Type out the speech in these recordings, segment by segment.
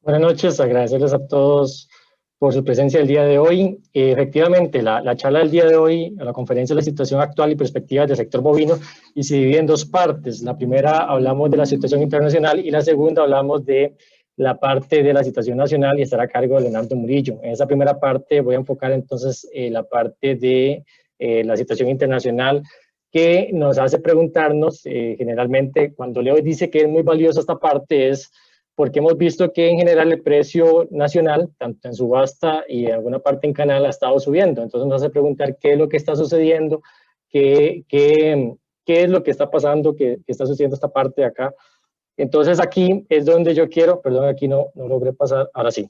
Buenas noches, agradecerles a todos por su presencia el día de hoy. Efectivamente, la charla del día de hoy, la conferencia de la situación actual y perspectivas del sector bovino, y se divide en dos partes. La primera hablamos de la situación internacional y la segunda hablamos de la parte de la situación nacional y estará a cargo de Leonardo Murillo. En esa primera parte voy a enfocar entonces la parte de la situación internacional, que nos hace preguntarnos, generalmente cuando Leo dice que es muy valiosa esta parte, es porque hemos visto que en general el precio nacional, tanto en subasta y en alguna parte en canal, ha estado subiendo. Entonces nos hace preguntar qué es lo que está sucediendo, qué es lo que está pasando, qué está sucediendo esta parte de acá. Entonces aquí es donde yo quiero, perdón, aquí no logré pasar, ahora sí.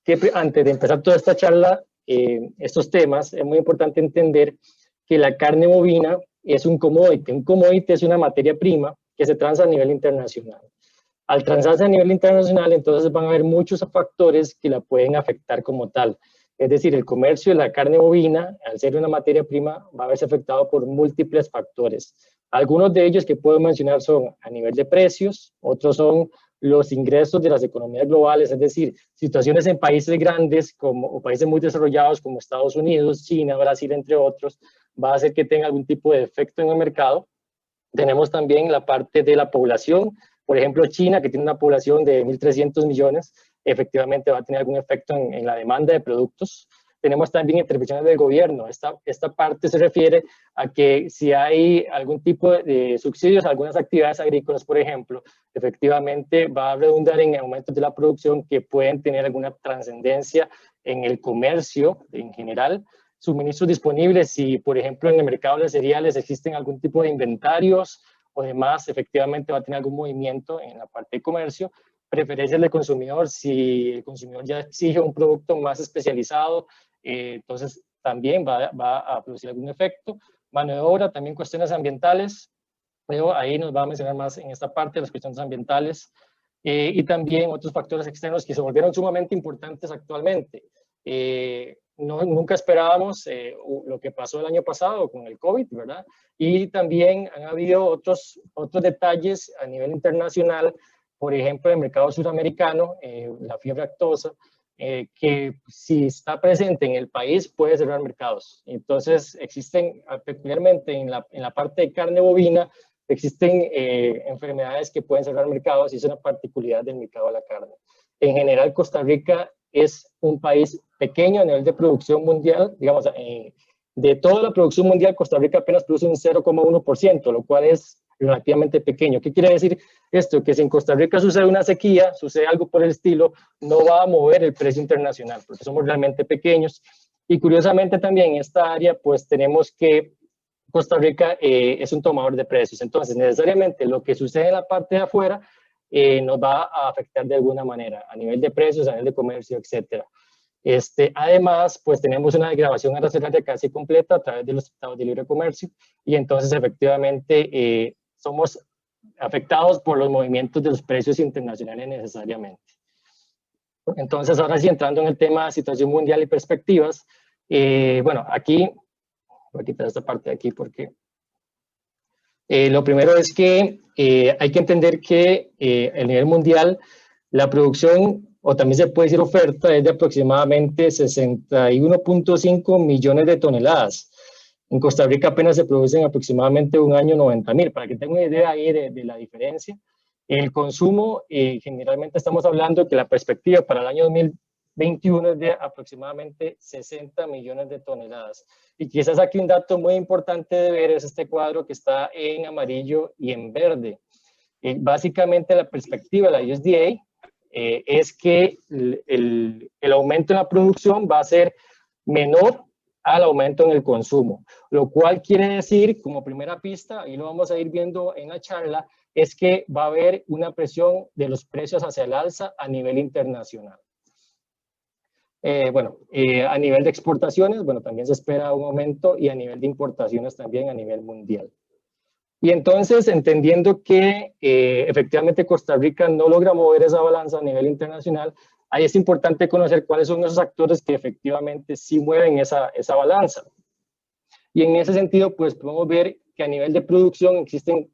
Que antes de empezar toda esta charla, estos temas, es muy importante entender que la carne bovina es un commodity. Un commodity es una materia prima que se transa a nivel internacional. Al transarse a nivel internacional, entonces van a haber muchos factores que la pueden afectar como tal. Es decir, el comercio de la carne bovina, al ser una materia prima, va a verse afectado por múltiples factores. Algunos de ellos que puedo mencionar son a nivel de precios, otros son los ingresos de las economías globales, es decir, situaciones en países grandes como, o países muy desarrollados como Estados Unidos, China, Brasil, entre otros, va a hacer que tenga algún tipo de efecto en el mercado. Tenemos también la parte de la población. Por ejemplo, China, que tiene una población de 1.300 millones, efectivamente va a tener algún efecto en la demanda de productos. Tenemos también intervenciones del gobierno. Esta parte se refiere a que si hay algún tipo de subsidios a algunas actividades agrícolas, por ejemplo, efectivamente va a redundar en aumentos de la producción que pueden tener alguna trascendencia en el comercio en general. Suministros disponibles, si por ejemplo en el mercado de cereales existen algún tipo de inventarios o demás, efectivamente va a tener algún movimiento en la parte de comercio. Preferencias del consumidor, si el consumidor ya exige un producto más especializado, entonces también va a producir algún efecto. Mano de obra, también cuestiones ambientales, pero ahí nos va a mencionar más en esta parte las cuestiones ambientales, y también otros factores externos que se volvieron sumamente importantes actualmente. Nunca esperábamos lo que pasó el año pasado con el COVID, ¿verdad? Y también han habido otros detalles a nivel internacional, por ejemplo, el mercado suramericano, la fiebre aftosa, que si está presente en el país puede cerrar mercados. Entonces existen, peculiarmente en la parte de carne bovina, existen enfermedades que pueden cerrar mercados y es una particularidad del mercado de la carne. En general, Costa Rica es un país pequeño a nivel de producción mundial, digamos, de toda la producción mundial, Costa Rica apenas produce un 0,1%, lo cual es relativamente pequeño. ¿Qué quiere decir esto? Que si en Costa Rica sucede una sequía, sucede algo por el estilo, no va a mover el precio internacional, porque somos realmente pequeños. Y curiosamente también en esta área, pues tenemos que Costa Rica es un tomador de precios. Entonces, necesariamente lo que sucede en la parte de afuera nos va a afectar de alguna manera, a nivel de precios, a nivel de comercio, etcétera. Además, pues tenemos una degradación arancelaria casi completa a través de los tratados de libre comercio y entonces efectivamente somos afectados por los movimientos de los precios internacionales necesariamente. Entonces, ahora sí, entrando en el tema de situación mundial y perspectivas, bueno, aquí, voy a quitar esta parte de aquí porque lo primero es que hay que entender que a nivel mundial la producción, o también se puede decir oferta, es de aproximadamente 61.5 millones de toneladas. En Costa Rica apenas se producen aproximadamente un año 90.000, para que tengan una idea ahí de la diferencia. El consumo, generalmente estamos hablando que la perspectiva para el año 2021 es de aproximadamente 60 millones de toneladas. Y quizás aquí un dato muy importante de ver es este cuadro que está en amarillo y en verde. Básicamente la perspectiva de la USDA es que el aumento en la producción va a ser menor al aumento en el consumo, lo cual quiere decir, como primera pista, y lo vamos a ir viendo en la charla, es que va a haber una presión de los precios hacia el alza a nivel internacional. A nivel de exportaciones, bueno, también se espera un aumento y a nivel de importaciones también a nivel mundial. Y entonces, entendiendo que efectivamente Costa Rica no logra mover esa balanza a nivel internacional, ahí es importante conocer cuáles son esos actores que efectivamente sí mueven esa balanza. Y en ese sentido, pues podemos ver que a nivel de producción existen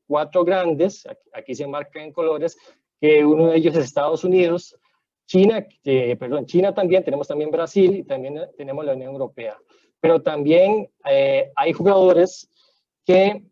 4 grandes, aquí se marcan en colores, que uno de ellos es Estados Unidos, China, China también, tenemos también Brasil y también tenemos la Unión Europea. Pero también hay jugadores que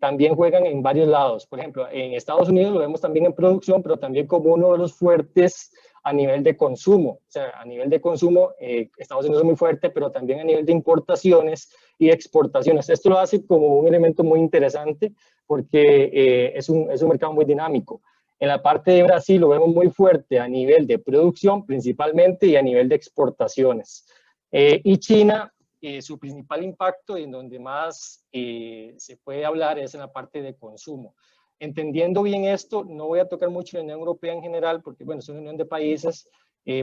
también juegan en varios lados. Por ejemplo, en Estados Unidos lo vemos también en producción, pero también como uno de los fuertes a nivel de consumo. O sea, a nivel de consumo, Estados Unidos es muy fuerte, pero también a nivel de importaciones y exportaciones. Esto lo hace como un elemento muy interesante porque es un mercado muy dinámico. En la parte de Brasil lo vemos muy fuerte a nivel de producción principalmente y a nivel de exportaciones. Y China, su principal impacto y en donde más se puede hablar es en la parte de consumo. Entendiendo bien esto, no voy a tocar mucho la Unión Europea en general, porque bueno, es una unión de países.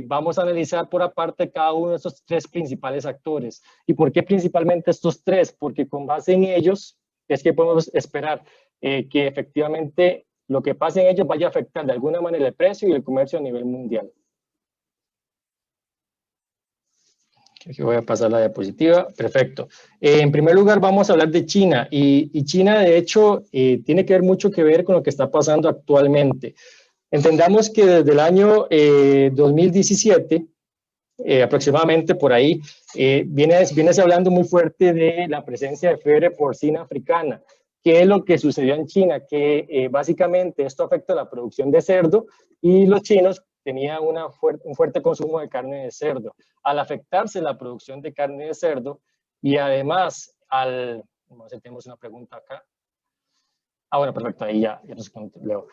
Vamos a analizar por aparte cada uno de estos tres principales actores. ¿Y por qué principalmente estos tres? Porque con base en ellos es que podemos esperar que efectivamente lo que pase en ellos vaya a afectar de alguna manera el precio y el comercio a nivel mundial. Aquí voy a pasar la diapositiva. Perfecto. En primer lugar, vamos a hablar de China. Y China, de hecho, tiene que ver mucho que ver con lo que está pasando actualmente. Entendamos que desde el año 2017, aproximadamente por ahí, viene hablando muy fuerte de la presencia de fiebre porcina africana. ¿Qué es lo que sucedió en China? Que básicamente esto afecta a la producción de cerdo y los chinos tenían un fuerte consumo de carne de cerdo. Al afectarse la producción de carne de cerdo y además vamos a ver, tenemos una pregunta acá. Bueno, perfecto, ahí ya nos leo.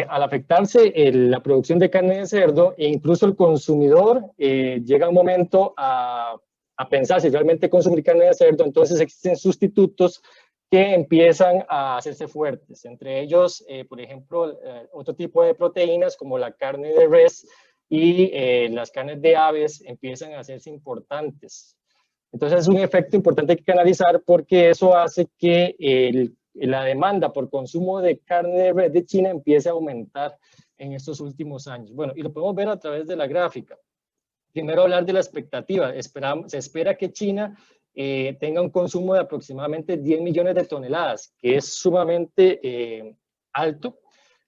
Al afectarse la producción de carne de cerdo e incluso el consumidor llega un momento a pensar si realmente consumir carne de cerdo, entonces existen sustitutos que empiezan a hacerse fuertes. Entre ellos, por ejemplo, otro tipo de proteínas como la carne de res y las carnes de aves empiezan a hacerse importantes. Entonces es un efecto importante que analizar porque eso hace que la demanda por consumo de carne de res de China empiece a aumentar en estos últimos años. Bueno, y lo podemos ver a través de la gráfica. Primero hablar de la expectativa. Se espera que China tenga un consumo de aproximadamente 10 millones de toneladas, que es sumamente alto.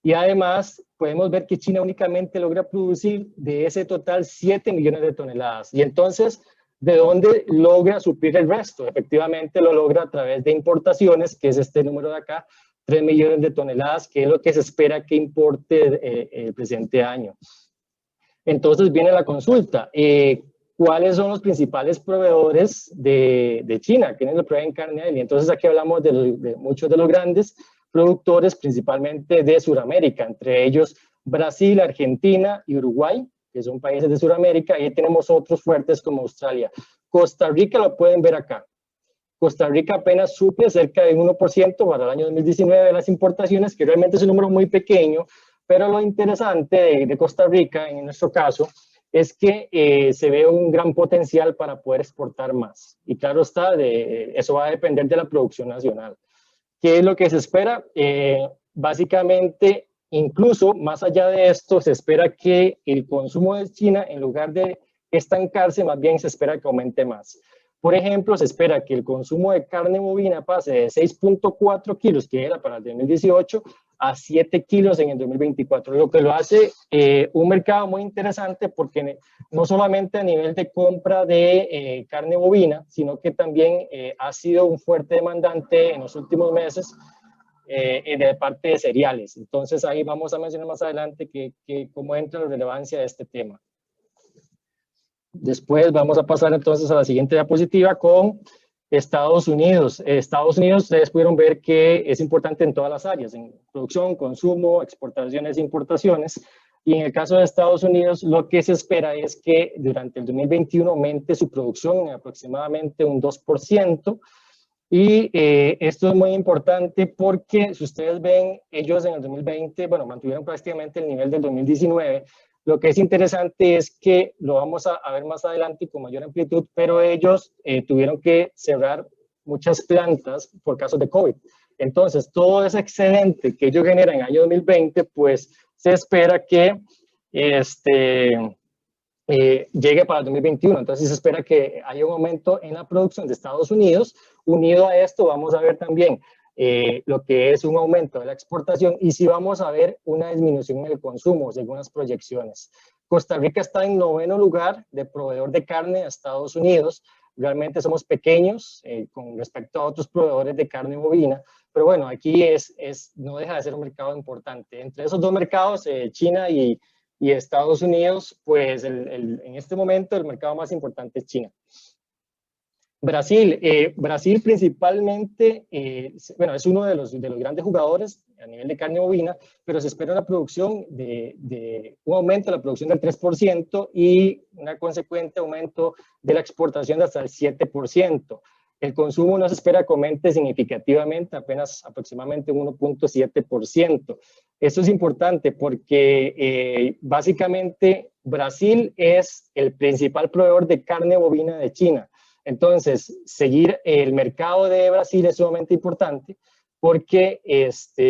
Y además podemos ver que China únicamente logra producir de ese total 7 millones de toneladas. Y entonces, ¿de dónde logra suplir el resto? Efectivamente lo logra a través de importaciones, que es este número de acá, 3 millones de toneladas, que es lo que se espera que importe el presente año. Entonces viene la consulta. ¿Cuáles son los principales proveedores de China? ¿Quiénes lo proveen carne? Y entonces aquí hablamos de muchos de los grandes productores, principalmente de Sudamérica, entre ellos Brasil, Argentina y Uruguay, que son países de Sudamérica, y tenemos otros fuertes como Australia. Costa Rica lo pueden ver acá. Costa Rica apenas suple cerca de 1% para el año 2019 de las importaciones, que realmente es un número muy pequeño, pero lo interesante de Costa Rica, en nuestro caso, es que se ve un gran potencial para poder exportar más. Y claro está, eso va a depender de la producción nacional. ¿Qué es lo que se espera? Básicamente, incluso más allá de esto, se espera que el consumo de China, en lugar de estancarse, más bien se espera que aumente más. Por ejemplo, se espera que el consumo de carne bovina pase de 6.4 kilos, que era para el 2018, a 7 kilos en el 2024, lo que lo hace un mercado muy interesante porque no solamente a nivel de compra de carne bovina, sino que también ha sido un fuerte demandante en los últimos meses de parte de cereales. Entonces ahí vamos a mencionar más adelante cómo entra la relevancia de este tema. Después vamos a pasar entonces a la siguiente diapositiva con Estados Unidos. Estados Unidos, ustedes pudieron ver que es importante en todas las áreas, en producción, consumo, exportaciones e importaciones. Y en el caso de Estados Unidos, lo que se espera es que durante el 2021 aumente su producción en aproximadamente un 2%. Y esto es muy importante porque si ustedes ven, ellos en el 2020, bueno, mantuvieron prácticamente el nivel del 2019. Lo que es interesante es que lo vamos a ver más adelante con mayor amplitud, pero ellos tuvieron que cerrar muchas plantas por casos de COVID. Entonces, todo ese excedente que ellos generan en el año 2020, pues se espera que llegue para el 2021. Entonces, se espera que haya un aumento en la producción de Estados Unidos. Unido a esto, vamos a ver también lo que es un aumento de la exportación y sí vamos a ver una disminución en el consumo, según las proyecciones. Costa Rica está en 9º lugar de proveedor de carne a Estados Unidos. Realmente somos pequeños con respecto a otros proveedores de carne bovina, pero bueno, aquí no deja de ser un mercado importante. Entre esos dos mercados, China y Estados Unidos, pues en este momento el mercado más importante es China. Brasil, Brasil principalmente, bueno, es uno de los grandes jugadores a nivel de carne bovina, pero se espera una producción un aumento de la producción del 3% y un consecuente aumento de la exportación de hasta el 7%. El consumo no se espera que aumente significativamente, apenas aproximadamente un 1.7%. Esto es importante porque básicamente Brasil es el principal proveedor de carne bovina de China. Entonces, seguir el mercado de Brasil es sumamente importante porque,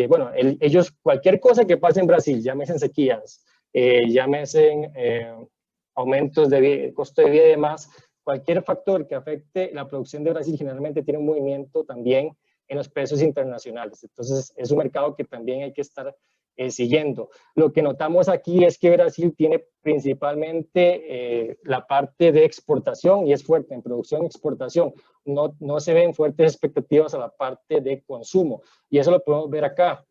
bueno, ellos, cualquier cosa que pase en Brasil, llámese sequías, llámese aumentos de costo de vida y demás, cualquier factor que afecte la producción de Brasil generalmente tiene un movimiento también en los precios internacionales. Entonces, es un mercado que también hay que estar siguiendo. Lo que notamos aquí es que Brasil tiene principalmente la parte de exportación y es fuerte en producción y exportación. No se ven fuertes expectativas a la parte de consumo y eso lo podemos ver acá.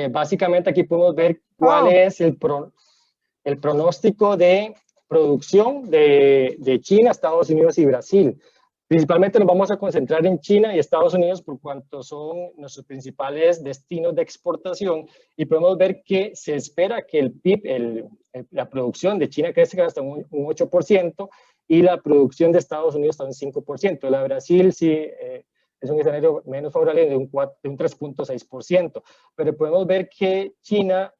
Básicamente aquí podemos ver cuál es el pronóstico de producción de China, Estados Unidos y Brasil. Principalmente nos vamos a concentrar en China y Estados Unidos por cuanto son nuestros principales destinos de exportación y podemos ver que se espera que el PIB, la producción de China crezca hasta un 8% y la producción de Estados Unidos hasta un 5%. La de Brasil sí es un escenario menos favorable de un 3.6%, pero podemos ver que China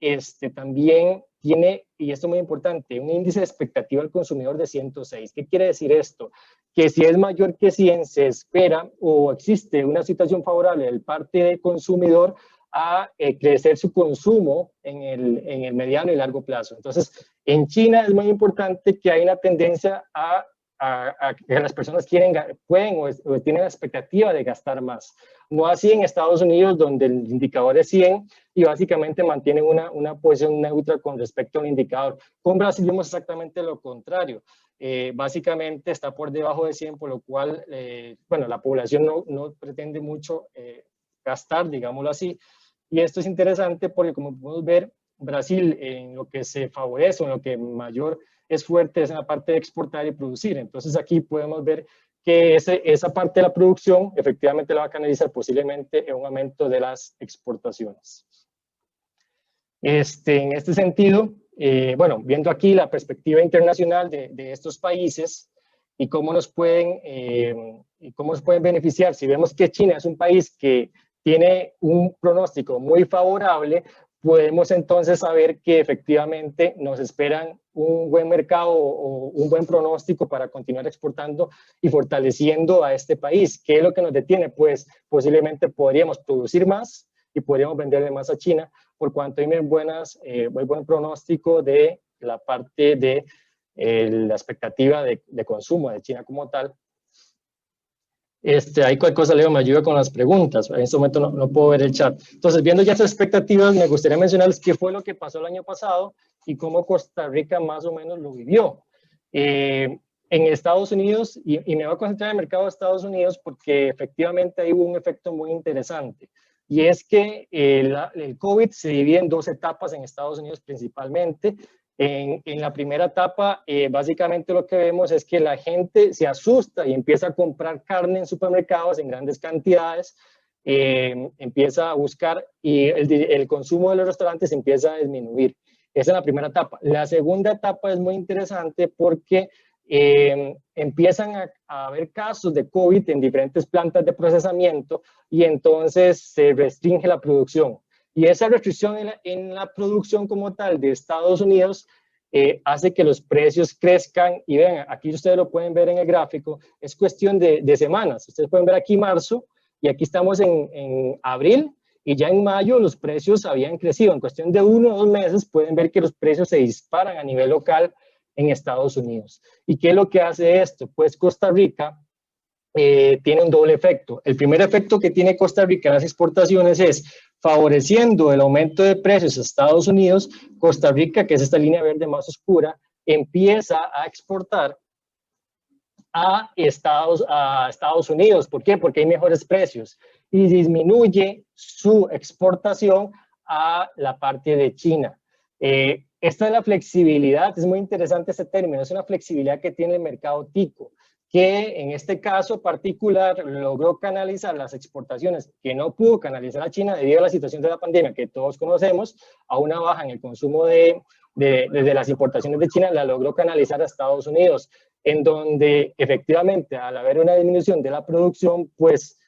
también tiene, y esto es muy importante, un índice de expectativa al consumidor de 106. ¿Qué quiere decir esto? Que si es mayor que 100 se espera o existe una situación favorable del parte del consumidor a crecer su consumo en el mediano y largo plazo. Entonces, en China es muy importante que hay una tendencia a que las personas pueden o tienen la expectativa de gastar más. No así en Estados Unidos, donde el indicador es 100 y básicamente mantienen una posición neutra con respecto al indicador. Con Brasil vemos exactamente lo contrario. Básicamente está por debajo de 100, por lo cual, bueno, la población no pretende mucho gastar, digámoslo así. Y esto es interesante porque, como podemos ver, Brasil en lo que se favorece, en lo que mayor es fuerte es en la parte de exportar y producir. Entonces aquí podemos ver que esa parte de la producción efectivamente la va a canalizar posiblemente en un aumento de las exportaciones. En este sentido, bueno, viendo aquí la perspectiva internacional de estos países y cómo nos pueden beneficiar, si vemos que China es un país que tiene un pronóstico muy favorable, podemos entonces saber que efectivamente nos esperan un buen mercado o un buen pronóstico para continuar exportando y fortaleciendo a este país. ¿Qué es lo que nos detiene? Pues posiblemente podríamos producir más y podríamos venderle más a China, por cuanto hay muy buen pronóstico de la parte de la expectativa de consumo de China como tal. Ahí cualquier cosa, Leo, me ayuda con las preguntas. En este momento no puedo ver el chat. Entonces, viendo ya estas expectativas, me gustaría mencionarles qué fue lo que pasó el año pasado y cómo Costa Rica más o menos lo vivió. En Estados Unidos, y me voy a concentrar en el mercado de Estados Unidos porque efectivamente ahí hubo un efecto muy interesante. Y es que el COVID se divide en dos etapas en Estados Unidos principalmente. En la primera etapa, básicamente lo que vemos es que la gente se asusta y empieza a comprar carne en supermercados en grandes cantidades, empieza a buscar y el consumo de los restaurantes empieza a disminuir. Esa es la primera etapa. La segunda etapa es muy interesante porque empiezan a haber casos de COVID en diferentes plantas de procesamiento y entonces se restringe la producción. Y esa restricción en la producción como tal de Estados Unidos hace que los precios crezcan. Y vean, aquí ustedes lo pueden ver en el gráfico, es cuestión de semanas. Ustedes pueden ver aquí marzo y aquí estamos en abril y ya en mayo los precios habían crecido. En cuestión de 1 o 2 meses pueden ver que los precios se disparan a nivel local en Estados Unidos. ¿Y qué es lo que hace esto? Pues Costa Rica tiene un doble efecto. El primer efecto que tiene Costa Rica en las exportaciones es favoreciendo el aumento de precios a Estados Unidos. Costa Rica, que es esta línea verde más oscura, empieza a exportar a Estados Unidos. ¿Por qué? Porque hay mejores precios y disminuye su exportación a la parte de China. Esta es la flexibilidad, es muy interesante este término, es una flexibilidad que tiene el mercado tico, que en este caso particular logró canalizar las exportaciones que no pudo canalizar a China debido a la situación de la pandemia que todos conocemos, a una baja en el consumo de las importaciones de China, la logró canalizar a Estados Unidos, en donde efectivamente al haber una disminución de la producción, pues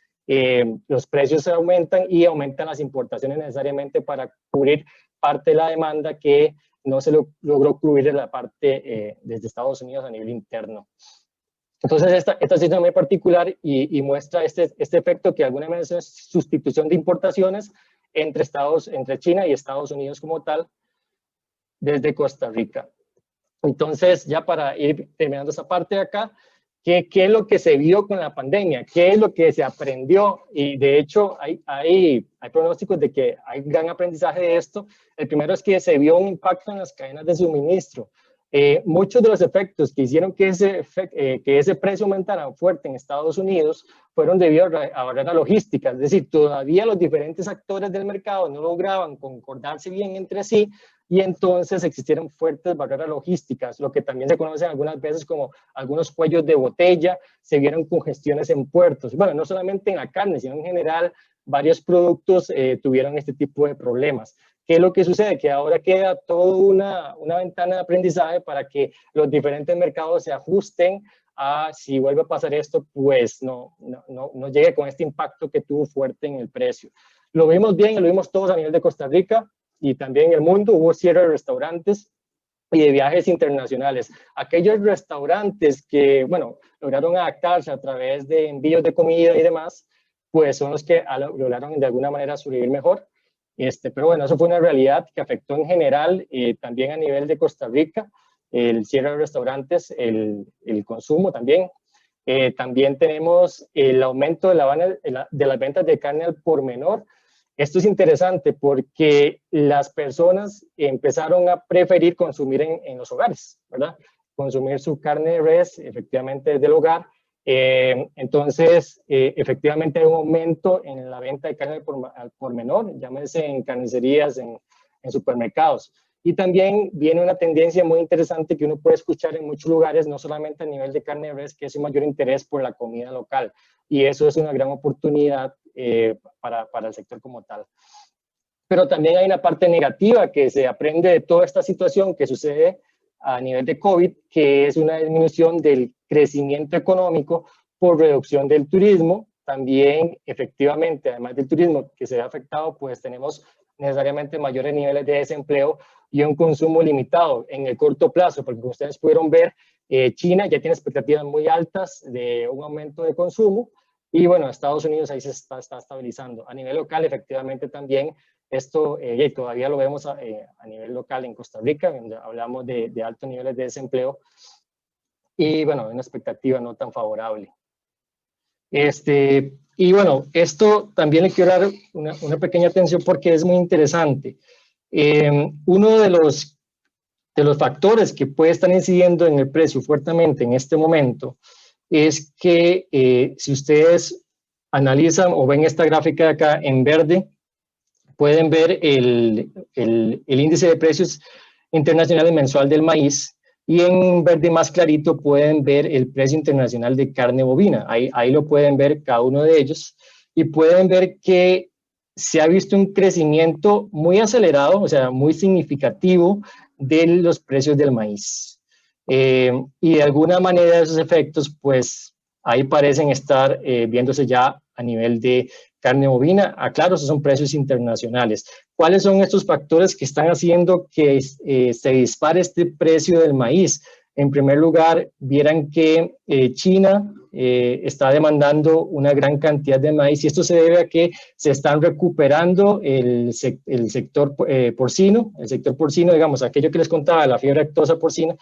los precios se aumentan y aumentan las importaciones necesariamente para cubrir parte de la demanda que no se logró cubrir en la parte desde Estados Unidos a nivel interno. Entonces, esta situación es muy particular y muestra este efecto que alguna vez es sustitución de importaciones entre China y Estados Unidos como tal desde Costa Rica. Entonces, ya para ir terminando esa parte de acá, ¿qué es lo que se vio con la pandemia? ¿Qué es lo que se aprendió? Y de hecho, hay pronósticos de que hay gran aprendizaje de esto. El primero es que se vio un impacto en las cadenas de suministro. Muchos de los efectos que hicieron que ese precio aumentara fuerte en Estados Unidos fueron debido a barreras logísticas, es decir, todavía los diferentes actores del mercado no lograban concordarse bien entre sí y entonces existieron fuertes barreras logísticas, lo que también se conoce algunas veces como algunos cuellos de botella, se vieron congestiones en puertos, bueno, no solamente en la carne, sino en general varios productos tuvieron este tipo de problemas. ¿Qué es lo que sucede? Que ahora queda toda una ventana de aprendizaje para que los diferentes mercados se ajusten a si vuelve a pasar esto, pues no llegue con este impacto que tuvo fuerte en el precio. Lo vimos bien, lo vimos todos a nivel de Costa Rica y también en el mundo. Hubo cierre de restaurantes y de viajes internacionales. Aquellos restaurantes que, bueno, lograron adaptarse a través de envíos de comida y demás, pues son los que lograron de alguna manera sobrevivir mejor. Pero bueno, eso fue una realidad que afectó en general también a nivel de Costa Rica, el cierre de restaurantes, el consumo también. También tenemos el aumento de las ventas de carne al por menor. Esto es interesante porque las personas empezaron a preferir consumir en los hogares, ¿verdad? Consumir su carne de res efectivamente desde el hogar. Entonces, efectivamente hay un aumento en la venta de carne al por menor, llámese en carnicerías, en supermercados. Y también viene una tendencia muy interesante que uno puede escuchar en muchos lugares, no solamente a nivel de carne de res, que es un mayor interés por la comida local. Y eso es una gran oportunidad para el sector como tal. Pero también hay una parte negativa que se aprende de toda esta situación que sucede a nivel de COVID, que es una disminución del crecimiento económico por reducción del turismo. También, efectivamente, además del turismo que se ve afectado, pues tenemos necesariamente mayores niveles de desempleo y un consumo limitado en el corto plazo, porque como ustedes pudieron ver, China ya tiene expectativas muy altas de un aumento de consumo y bueno, Estados Unidos ahí se está estabilizando. A nivel local, efectivamente también, esto todavía lo vemos a nivel local en Costa Rica, donde hablamos de altos niveles de desempleo y bueno, una expectativa no tan favorable. Y bueno, esto también le quiero dar una pequeña atención porque es muy interesante. Uno de los factores que puede estar incidiendo en el precio fuertemente en este momento es que si ustedes analizan o ven esta gráfica de acá en verde, pueden ver el índice de precios internacionales mensual del maíz y en verde más clarito pueden ver el precio internacional de carne bovina. Ahí lo pueden ver cada uno de ellos y pueden ver que se ha visto un crecimiento muy acelerado, o sea, muy significativo de los precios del maíz. Y de alguna manera esos efectos, pues ahí parecen estar viéndose ya a nivel de carne bovina. Claro, esos son precios internacionales. ¿Cuáles son estos factores que están haciendo que se dispare este precio del maíz? En primer lugar, vieran que China está demandando una gran cantidad de maíz y esto se debe a que se están recuperando el sector porcino. El sector porcino, digamos, aquello que les contaba, la fiebre aftosa porcina,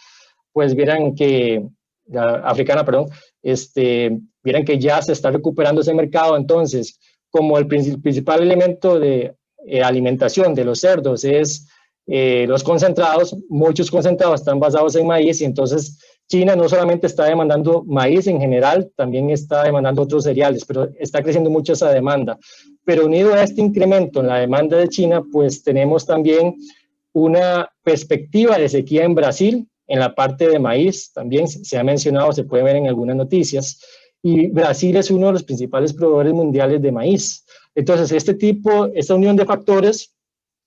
pues vieran que africana, perdón, Vieran que ya se está recuperando ese mercado. Entonces, como el principal elemento de alimentación de los cerdos es los concentrados, muchos concentrados están basados en maíz, y entonces China no solamente está demandando maíz en general, también está demandando otros cereales, pero está creciendo mucho esa demanda. Pero unido a este incremento en la demanda de China, pues tenemos también una perspectiva de sequía en Brasil, en la parte de maíz, también se ha mencionado, se puede ver en algunas noticias, y Brasil es uno de los principales proveedores mundiales de maíz. Entonces, esta unión de factores,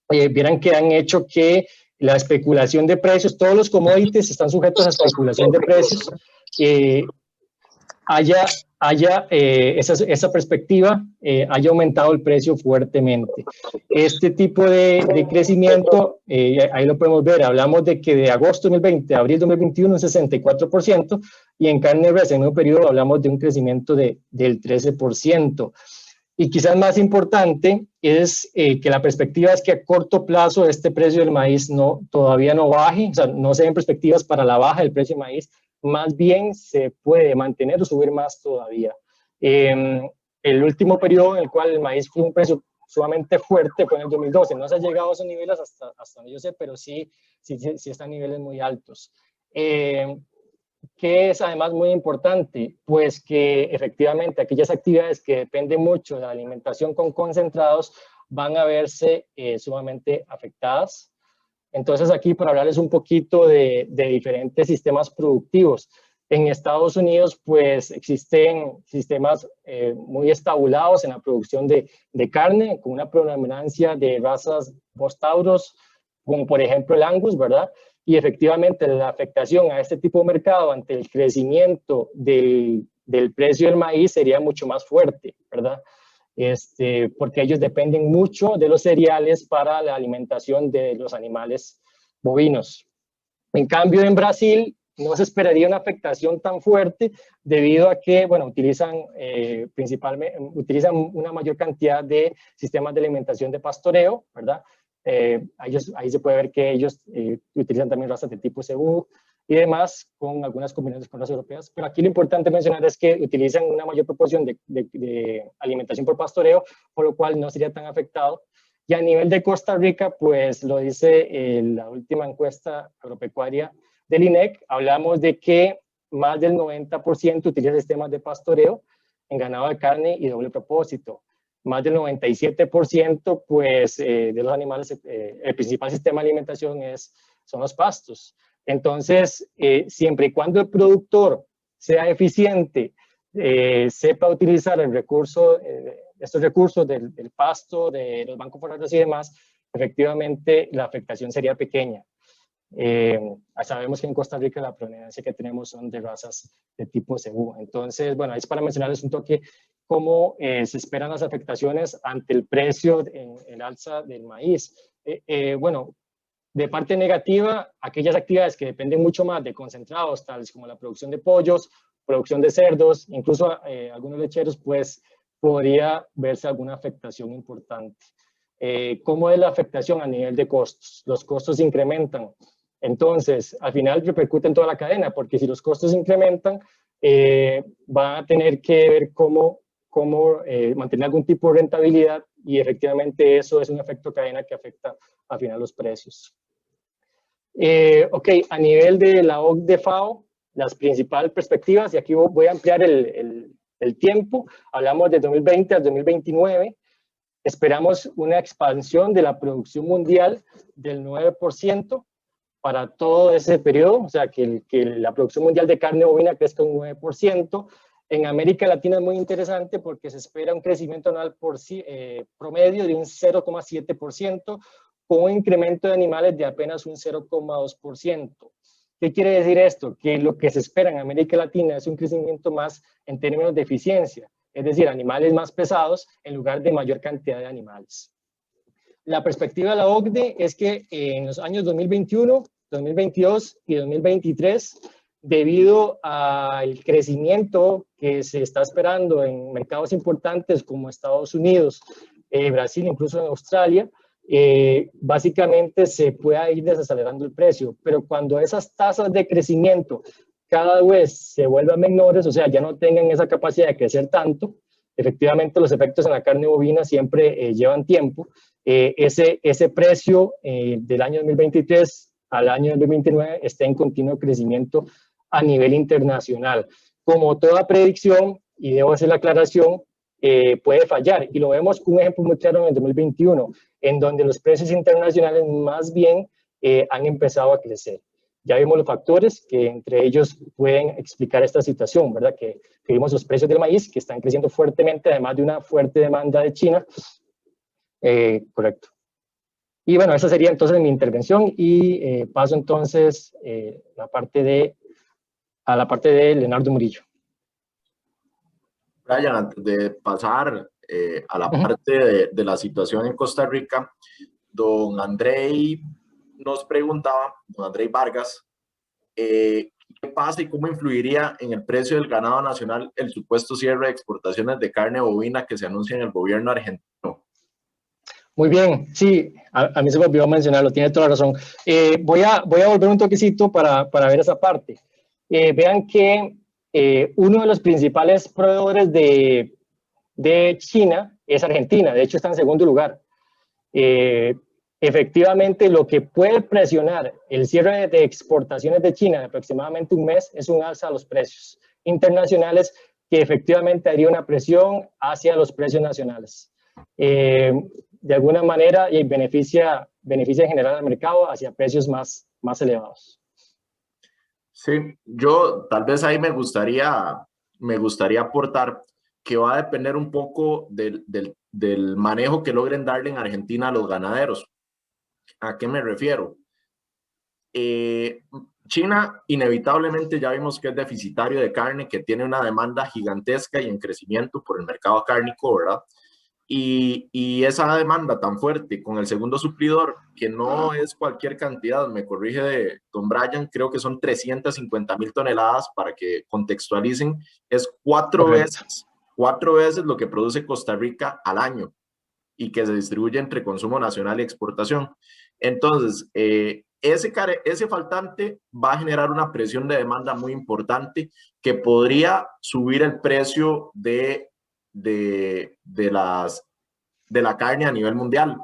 vieran que han hecho que la especulación de precios, todos los commodities están sujetos a especulación de precios, haya esa perspectiva, haya aumentado el precio fuertemente. Este tipo de crecimiento, ahí lo podemos ver, hablamos de que de agosto 2020 a abril 2021 un 64%, y en carne de res en un periodo hablamos de un crecimiento del 13%. Y quizás más importante es que la perspectiva es que a corto plazo este precio del maíz todavía no baje, o sea, no se ven perspectivas para la baja del precio del maíz, más bien se puede mantener o subir más todavía. El último periodo en el cual el maíz fue un precio sumamente fuerte fue en el 2012, no se ha llegado a esos niveles hasta donde yo sé, pero sí están a niveles muy altos. ¿Qué es además muy importante? Pues que efectivamente aquellas actividades que dependen mucho de la alimentación con concentrados van a verse sumamente afectadas. Entonces aquí para hablarles un poquito de diferentes sistemas productivos. En Estados Unidos pues existen sistemas muy estabulados en la producción de carne, con una predominancia de razas bostauros, como por ejemplo el Angus, ¿verdad? Y efectivamente la afectación a este tipo de mercado ante el crecimiento del precio del maíz sería mucho más fuerte, ¿verdad? Porque ellos dependen mucho de los cereales para la alimentación de los animales bovinos. En cambio, en Brasil no se esperaría una afectación tan fuerte debido a que, bueno, utilizan una mayor cantidad de sistemas de alimentación de pastoreo, ¿verdad? Ahí se puede ver que ellos utilizan también razas de tipo cebú y demás, con algunas combinaciones con razas europeas, pero aquí lo importante mencionar es que utilizan una mayor proporción de alimentación por pastoreo, por lo cual no sería tan afectado. Y a nivel de Costa Rica, pues lo dice la última encuesta agropecuaria del INEC, hablamos de que más del 90% utiliza sistemas de pastoreo en ganado de carne y doble propósito. Más del 97% pues, de los animales, el principal sistema de alimentación son los pastos. Entonces, siempre y cuando el productor sea eficiente, sepa utilizar estos recursos del pasto, de los bancos forrajeros y demás, efectivamente la afectación sería pequeña. Sabemos que en Costa Rica la proveniencia que tenemos son de razas de tipo cebú. Entonces, bueno, es para mencionarles un toque cómo se esperan las afectaciones ante el precio en el alza del maíz. Bueno, de parte negativa, aquellas actividades que dependen mucho más de concentrados, tales como la producción de pollos, producción de cerdos, incluso algunos lecheros, pues podría verse alguna afectación importante. ¿Cómo es la afectación a nivel de costos? Los costos incrementan. Entonces, al final repercute en toda la cadena, porque si los costos incrementan, van a tener que ver cómo mantener algún tipo de rentabilidad, y efectivamente eso es un efecto cadena que afecta al final los precios. Ok, a nivel de la OCDE-FAO, las principales perspectivas, y aquí voy a ampliar el tiempo, hablamos de 2020 al 2029, esperamos una expansión de la producción mundial del 9% para todo ese periodo, o sea, que la producción mundial de carne bovina crezca un 9%. En América Latina es muy interesante porque se espera un crecimiento anual promedio de un 0,7%, con un incremento de animales de apenas un 0,2%. ¿Qué quiere decir esto? Que lo que se espera en América Latina es un crecimiento más en términos de eficiencia, es decir, animales más pesados en lugar de mayor cantidad de animales. La perspectiva de la OCDE es que en los años 2021, 2022 y 2023, debido al crecimiento que se está esperando en mercados importantes como Estados Unidos, Brasil, incluso en Australia, básicamente se pueda ir desacelerando el precio, pero cuando esas tasas de crecimiento cada vez se vuelvan menores, o sea, ya no tengan esa capacidad de crecer tanto, efectivamente los efectos en la carne bovina siempre llevan tiempo. Ese precio del año 2023 al año 2029 está en continuo crecimiento a nivel internacional. Como toda predicción, y debo hacer la aclaración, puede fallar. Y lo vemos con un ejemplo muy claro en el 2021, en donde los precios internacionales más bien han empezado a crecer. Ya vimos los factores que entre ellos pueden explicar esta situación, ¿verdad? Que vimos los precios del maíz que están creciendo fuertemente, además de una fuerte demanda de China. Correcto. Y bueno, esa sería entonces mi intervención y paso entonces a la parte de Leonardo Murillo. Brian, antes de pasar a la parte de la situación en Costa Rica, don Andrei nos preguntaba, don Andrei Vargas, ¿qué pasa y cómo influiría en el precio del ganado nacional el supuesto cierre de exportaciones de carne bovina que se anuncia en el gobierno argentino? Muy bien, sí, a mí se me olvidó mencionarlo, tiene toda la razón. Voy a volver un toquecito para ver esa parte. Vean que uno de los principales proveedores de China es Argentina, de hecho está en segundo lugar. Efectivamente, lo que puede presionar el cierre de exportaciones de China de aproximadamente un mes es un alza a los precios internacionales que efectivamente haría una presión hacia los precios nacionales. De alguna manera y beneficia en general al mercado hacia precios más elevados. Sí, yo tal vez ahí me gustaría aportar que va a depender un poco del manejo que logren darle en Argentina a los ganaderos. ¿A qué me refiero? China inevitablemente ya vimos que es deficitario de carne, que tiene una demanda gigantesca y en crecimiento por el mercado cárnico, ¿verdad? Y esa demanda tan fuerte con el segundo suplidor, que no es cualquier cantidad, me corrige don Brian, creo que son 350,000 toneladas, para que contextualicen, es cuatro veces lo que produce Costa Rica al año y que se distribuye entre consumo nacional y exportación. Entonces, ese faltante va a generar una presión de demanda muy importante que podría subir el precio de la carne a nivel mundial.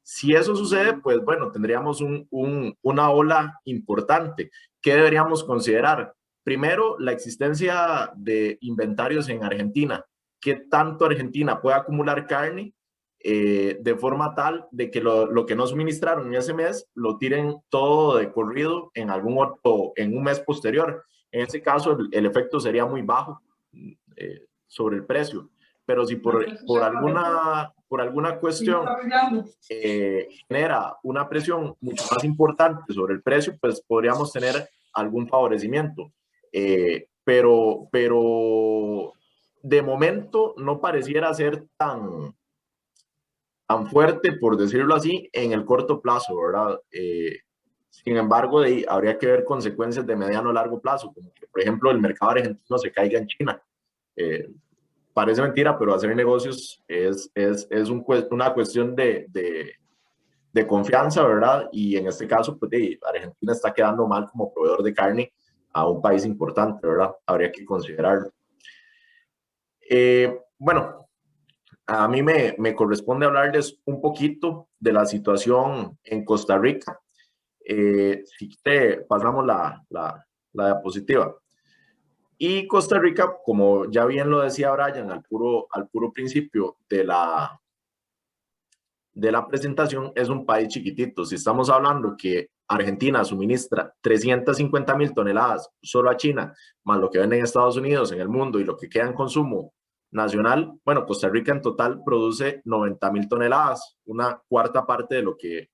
Si eso sucede, pues bueno, tendríamos una ola importante. ¿Qué deberíamos considerar? Primero, la existencia de inventarios en Argentina. ¿Qué tanto Argentina puede acumular carne de forma tal de que lo que no suministraron en ese mes lo tiren todo de corrido en en un mes posterior? En ese caso, el efecto sería muy bajo sobre el precio. Pero si por alguna cuestión genera una presión mucho más importante sobre el precio, pues podríamos tener algún favorecimiento. Pero de momento no pareciera ser tan fuerte, por decirlo así, en el corto plazo, ¿verdad? Sin embargo, habría que ver consecuencias de mediano o largo plazo, como que, por ejemplo, el mercado argentino se caiga en China. Parece mentira, pero hacer negocios es una cuestión de confianza, ¿verdad? Y en este caso, pues Argentina está quedando mal como proveedor de carne a un país importante, ¿verdad? Habría que considerarlo. Bueno, a mí me corresponde hablarles un poquito de la situación en Costa Rica. Si te pasamos la diapositiva. Y Costa Rica, como ya bien lo decía Brian al puro principio de la presentación, es un país chiquitito. Si estamos hablando que Argentina suministra 350,000 toneladas solo a China, más lo que venden en Estados Unidos, en el mundo, y lo que queda en consumo nacional, bueno, Costa Rica en total produce 90,000 toneladas, una cuarta parte de lo que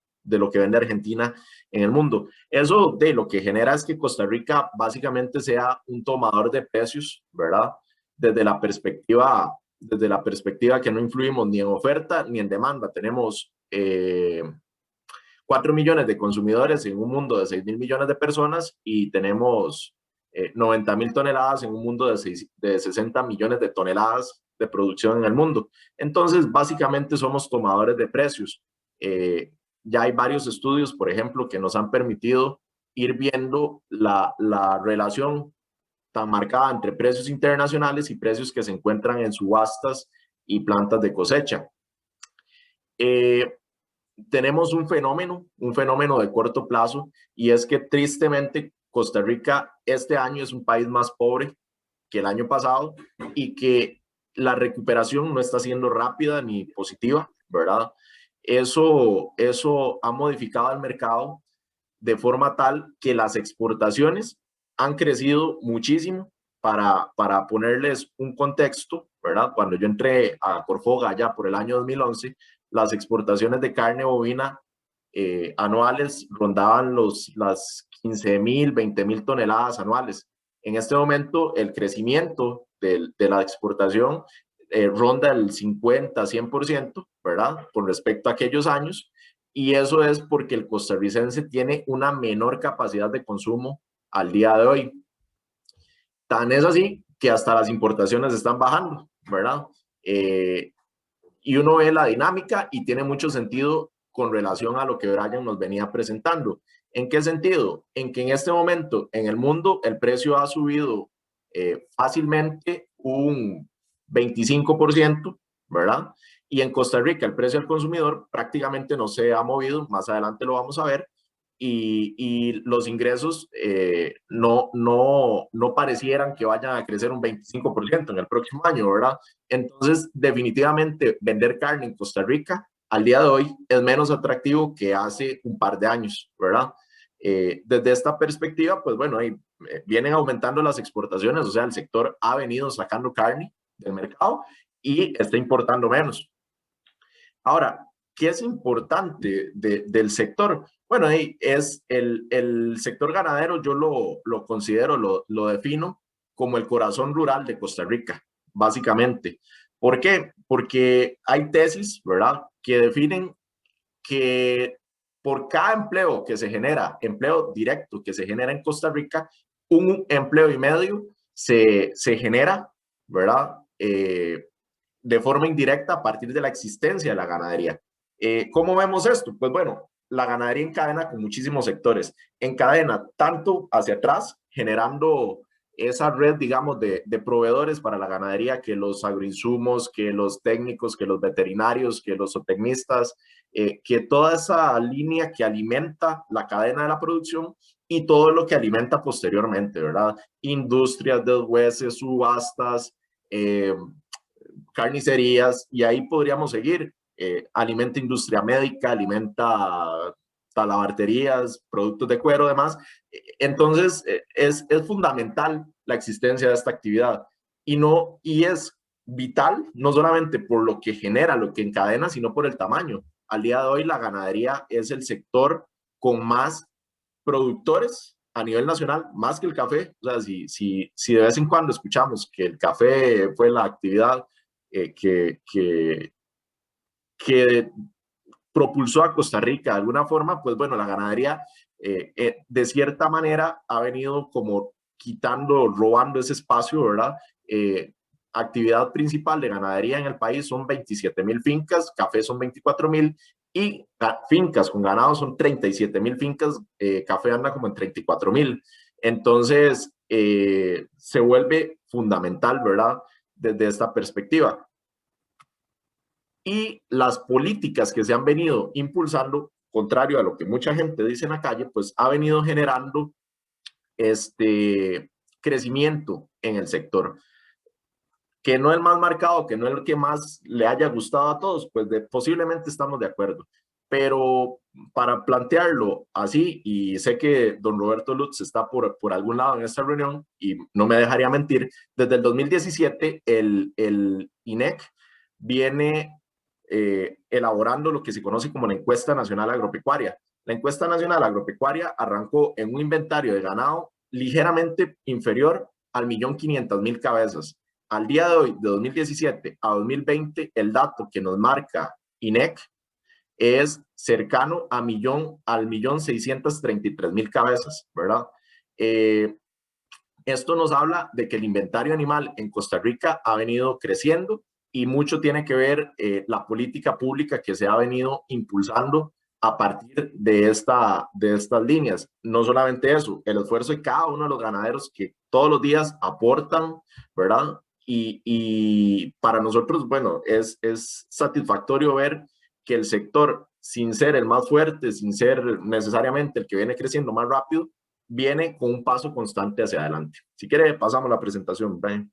vende Argentina en el mundo. Eso lo que genera es que Costa Rica básicamente sea un tomador de precios, ¿verdad? Desde la perspectiva que no influimos ni en oferta ni en demanda. Tenemos 4 millones de consumidores en un mundo de 6,000 millones de personas y tenemos 90,000 toneladas en un mundo de 60 millones de toneladas de producción en el mundo. Entonces, básicamente somos tomadores de precios. Ya hay varios estudios, por ejemplo, que nos han permitido ir viendo la relación tan marcada entre precios internacionales y precios que se encuentran en subastas y plantas de cosecha. Tenemos un fenómeno de corto plazo, y es que tristemente Costa Rica este año es un país más pobre que el año pasado, y que la recuperación no está siendo rápida ni positiva, ¿verdad? Eso ha modificado el mercado de forma tal que las exportaciones han crecido muchísimo. Para ponerles un contexto, ¿verdad? Cuando yo entré a Corfoga ya por el año 2011, las exportaciones de carne bovina anuales rondaban las 15.000, 20.000 toneladas anuales. En este momento, el crecimiento de la exportación ronda el 50, 100%, ¿verdad? Con respecto a aquellos años. Y eso es porque el costarricense tiene una menor capacidad de consumo al día de hoy. Tan es así que hasta las importaciones están bajando, ¿verdad? Y uno ve la dinámica y tiene mucho sentido con relación a lo que Brian nos venía presentando. ¿En qué sentido? En que en este momento en el mundo el precio ha subido fácilmente un 25%, ¿verdad? Y en Costa Rica el precio al consumidor prácticamente no se ha movido, más adelante lo vamos a ver, y los ingresos no parecieran que vayan a crecer un 25% en el próximo año, ¿verdad? Entonces, definitivamente, vender carne en Costa Rica al día de hoy es menos atractivo que hace un par de años, ¿verdad? Desde esta perspectiva, pues bueno, ahí vienen aumentando las exportaciones, o sea, el sector ha venido sacando carne del mercado y está importando menos. Ahora, ¿qué es importante del sector? Bueno, es el sector ganadero, yo lo considero, lo defino como el corazón rural de Costa Rica, básicamente. ¿Por qué? Porque hay tesis, ¿verdad?, que definen que por cada empleo que se genera, empleo directo que se genera en Costa Rica, un empleo y medio se genera, ¿verdad?, de forma indirecta a partir de la existencia de la ganadería. ¿Cómo vemos esto? Pues bueno, la ganadería encadena con muchísimos sectores. Encadena tanto hacia atrás, generando esa red, digamos, de proveedores para la ganadería, que los agroinsumos, que los técnicos, que los veterinarios, que los zootecnistas, que toda esa línea que alimenta la cadena de la producción y todo lo que alimenta posteriormente, ¿verdad? Industrias, deshueses, subastas, carnicerías, y ahí podríamos seguir. Alimenta industria médica, alimenta talabarterías, productos de cuero, demás. Entonces, es fundamental la existencia de esta actividad, y es vital no solamente por lo que genera, lo que encadena, sino por el tamaño. Al día de hoy, la ganadería es el sector con más productores a nivel nacional, más que el café. O sea, si de vez en cuando escuchamos que el café fue la actividad que propulsó a Costa Rica de alguna forma, pues bueno, la ganadería de cierta manera ha venido como quitando, robando ese espacio, ¿verdad? Actividad principal de ganadería en el país son 27.000 fincas, café son 24.000, y fincas con ganado son 37.000 fincas, café anda como en 34.000. Entonces, se vuelve fundamental, ¿verdad?, desde esta perspectiva. Y las políticas que se han venido impulsando, contrario a lo que mucha gente dice en la calle, pues ha venido generando crecimiento en el sector, que no es el más marcado, que no es el que más le haya gustado a todos, pues posiblemente estamos de acuerdo. Pero para plantearlo así, y sé que don Roberto Lutz está por algún lado en esta reunión y no me dejaría mentir, desde el 2017 el INEC viene elaborando lo que se conoce como la Encuesta Nacional Agropecuaria. La Encuesta Nacional Agropecuaria arrancó en un inventario de ganado ligeramente inferior al 1.500.000 cabezas. Al día de hoy, de 2017 a 2020, el dato que nos marca INEC es cercano al 1.633.000 cabezas, ¿verdad? Esto nos habla de que el inventario animal en Costa Rica ha venido creciendo, y mucho tiene que ver la política pública que se ha venido impulsando a partir de estas líneas. No solamente eso, el esfuerzo de cada uno de los ganaderos que todos los días aportan, ¿verdad? Y para nosotros, bueno, es satisfactorio ver que el sector, sin ser el más fuerte, sin ser necesariamente el que viene creciendo más rápido, viene con un paso constante hacia adelante. Si quiere, pasamos la presentación, Brian.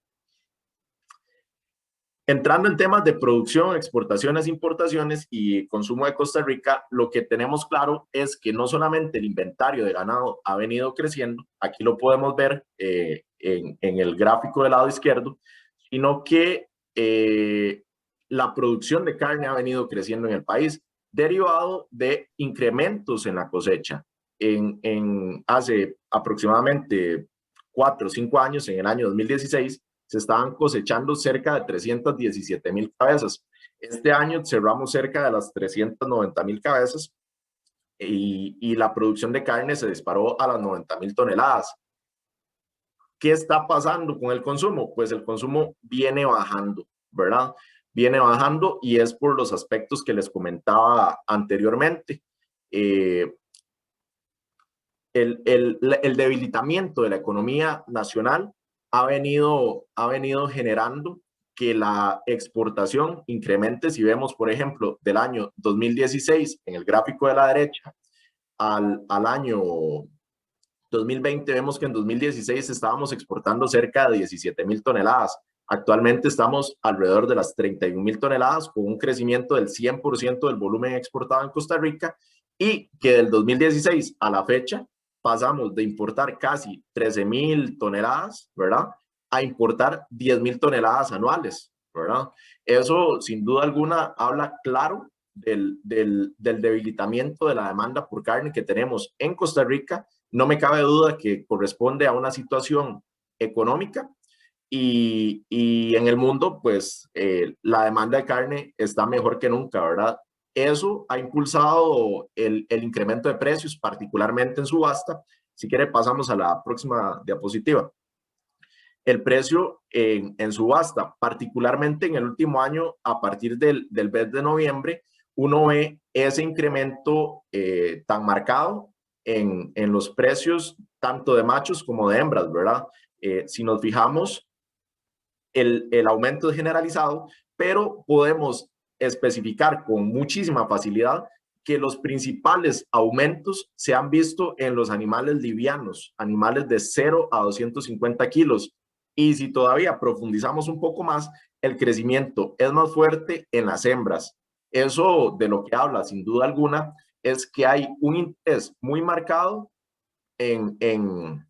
Entrando en temas de producción, exportaciones, importaciones y consumo de Costa Rica, lo que tenemos claro es que no solamente el inventario de ganado ha venido creciendo, aquí lo podemos ver en el gráfico del lado izquierdo, sino que la producción de carne ha venido creciendo en el país, derivado de incrementos en la cosecha. Hace aproximadamente 4 o 5 años, en el año 2016, se estaban cosechando cerca de 317,000 cabezas. Este año cerramos cerca de las 390,000 cabezas y la producción de carne se disparó a las 90,000 toneladas. ¿Qué está pasando con el consumo? Pues el consumo viene bajando, ¿verdad? Viene bajando y es por los aspectos que les comentaba anteriormente. El debilitamiento de la economía nacional ha venido generando que la exportación incremente. Si vemos, por ejemplo, del año 2016, en el gráfico de la derecha, al año 2020, vemos que en 2016 estábamos exportando cerca de 17,000 toneladas. Actualmente estamos alrededor de las 31,000 toneladas, con un crecimiento del 100% del volumen exportado en Costa Rica, y que del 2016 a la fecha pasamos de importar casi 13,000 toneladas, ¿verdad?, a importar 10,000 toneladas anuales, ¿verdad? Eso, sin duda alguna, habla claro del debilitamiento de la demanda por carne que tenemos en Costa Rica. No me cabe duda que corresponde a una situación económica y en el mundo, pues la demanda de carne está mejor que nunca, ¿verdad? Eso ha impulsado el incremento de precios, particularmente en subasta. Si quiere, pasamos a la próxima diapositiva. El precio en subasta, particularmente en el último año, a partir del mes de noviembre, uno ve ese incremento tan marcado en los precios tanto de machos como de hembras, ¿verdad? Si nos fijamos, el aumento es generalizado, pero podemos especificar con muchísima facilidad que los principales aumentos se han visto en los animales livianos, animales de 0 a 250 kilos. Y si todavía profundizamos un poco más, el crecimiento es más fuerte en las hembras. Eso de lo que habla, sin duda alguna, es que hay un interés muy marcado en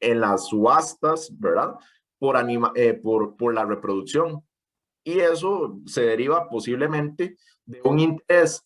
las subastas, ¿verdad? Por la reproducción. Y eso se deriva posiblemente de un interés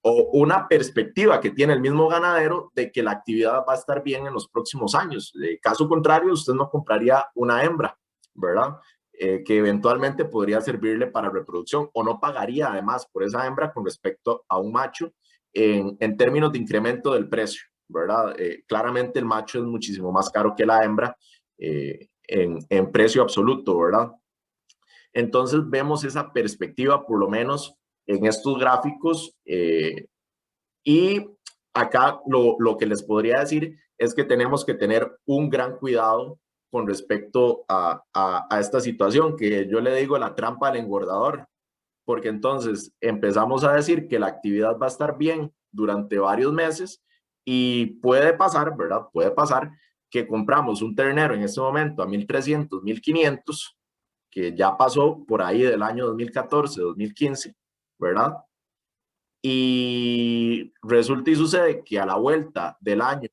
o una perspectiva que tiene el mismo ganadero de que la actividad va a estar bien en los próximos años. Caso contrario, usted no compraría una hembra, ¿verdad? Que eventualmente podría servirle para reproducción, o no pagaría además por esa hembra con respecto a un macho en términos de incremento del precio, ¿verdad? Claramente el macho es muchísimo más caro que la hembra en precio absoluto, ¿verdad? Entonces vemos esa perspectiva, por lo menos en estos gráficos, y acá lo que les podría decir es que tenemos que tener un gran cuidado con respecto a esta situación, que yo le digo la trampa del engordador, porque entonces empezamos a decir que la actividad va a estar bien durante varios meses y puede pasar, ¿verdad? Puede pasar que compramos un ternero en este momento a 1,300, 1,500, que ya pasó por ahí del año 2014, 2015, ¿verdad? Y resulta y sucede que a la vuelta del año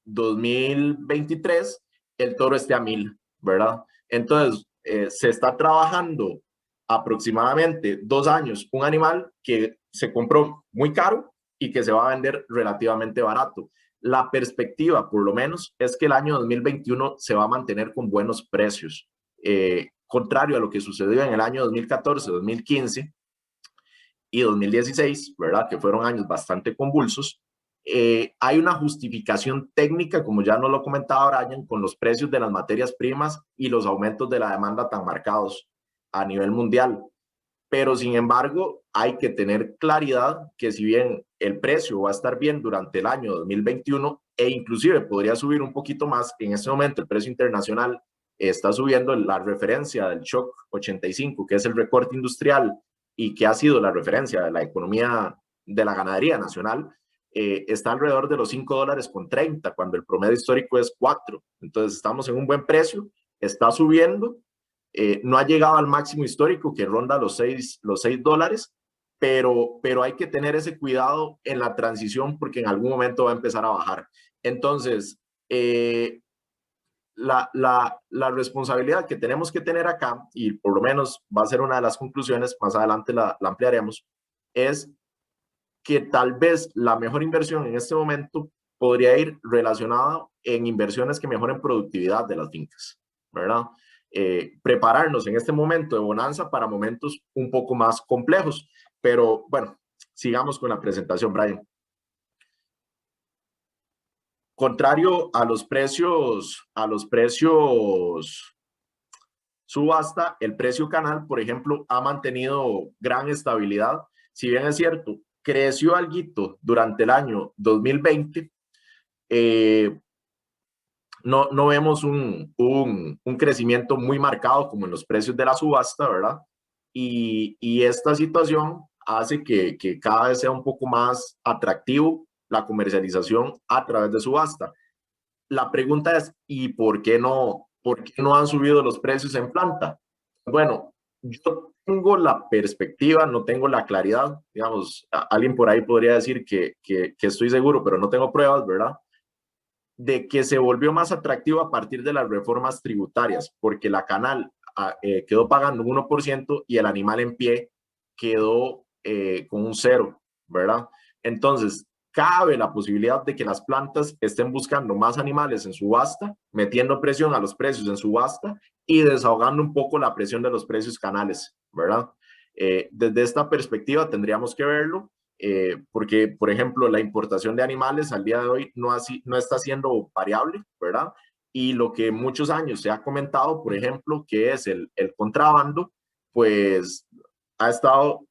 2023, el toro esté a 1,000, ¿verdad? Entonces, se está trabajando aproximadamente 2 años un animal que se compró muy caro y que se va a vender relativamente barato. La perspectiva, por lo menos, es que el año 2021 se va a mantener con buenos precios. Contrario a lo que sucedió en el año 2014, 2015 y 2016, ¿verdad? Que fueron años bastante convulsos. Hay una justificación técnica, como ya nos lo comentaba Brian, con los precios de las materias primas y los aumentos de la demanda tan marcados a nivel mundial. pero sin embargo hay que tener claridad que si bien el precio va a estar bien durante el año 2021 e inclusive podría subir un poquito más, en este momento el precio internacional está subiendo la referencia del shock 85, que es el recorte industrial y que ha sido la referencia de la economía de la ganadería nacional, está alrededor de los $5.30, cuando el promedio histórico es 4. Entonces estamos en un buen precio, está subiendo, no ha llegado al máximo histórico que ronda los $6, pero hay que tener ese cuidado en la transición porque en algún momento va a empezar a bajar. Entonces, la responsabilidad que tenemos que tener acá, y por lo menos va a ser una de las conclusiones, más adelante la ampliaremos, es que tal vez la mejor inversión en este momento podría ir relacionada en inversiones que mejoren productividad de las fincas, ¿verdad? Prepararnos en este momento de bonanza para momentos un poco más complejos. Pero bueno, sigamos con la presentación, Brian. Contrario a los precios subasta, el precio canal, por ejemplo, ha mantenido gran estabilidad. Si bien es cierto, creció algo durante el año 2020, no vemos un crecimiento muy marcado como en los precios de la subasta, ¿verdad? Y esta situación hace que cada vez sea un poco más atractivo la comercialización a través de subasta. La pregunta es, ¿y por qué no han subido los precios en planta? Bueno, yo tengo la perspectiva, no tengo la claridad, digamos, alguien por ahí podría decir que estoy seguro, pero no tengo pruebas, ¿verdad? De que se volvió más atractivo a partir de las reformas tributarias, porque la canal quedó pagando un 1% y el animal en pie quedó con un 0, ¿verdad? Entonces, cabe la posibilidad de que las plantas estén buscando más animales en subasta, metiendo presión a los precios en subasta y desahogando un poco la presión de los precios canales, ¿verdad? Desde esta perspectiva tendríamos que verlo, porque, por ejemplo, la importación de animales al día de hoy no está siendo variable, ¿verdad? Y lo que muchos años se ha comentado, por ejemplo, que es el contrabando, pues ha estado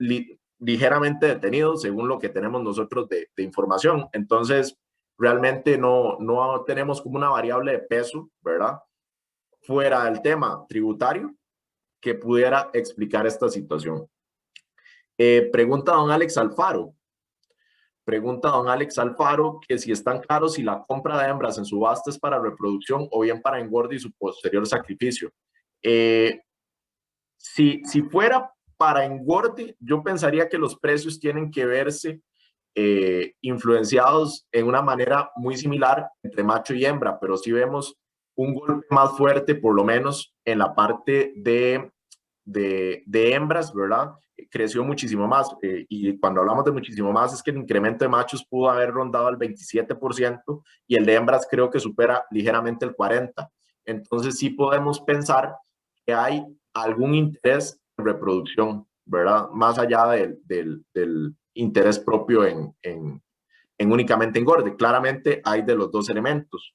ligeramente detenido según lo que tenemos nosotros de información. Entonces, realmente no tenemos como una variable de peso, ¿verdad? Fuera del tema tributario que pudiera explicar esta situación. Pregunta don Alex Alfaro. Que si están claros si la compra de hembras en subasta es para reproducción o bien para engorde y su posterior sacrificio. Si fuera para engorde, yo pensaría que los precios tienen que verse influenciados en una manera muy similar entre macho y hembra, pero sí vemos un golpe más fuerte, por lo menos en la parte de hembras, ¿verdad? Creció muchísimo más, y cuando hablamos de muchísimo más es que el incremento de machos pudo haber rondado el 27% y el de hembras creo que supera ligeramente el 40%. Entonces sí podemos pensar que hay algún interés en reproducción, ¿verdad? Más allá del interés propio en únicamente engorde. Claramente hay de los dos elementos.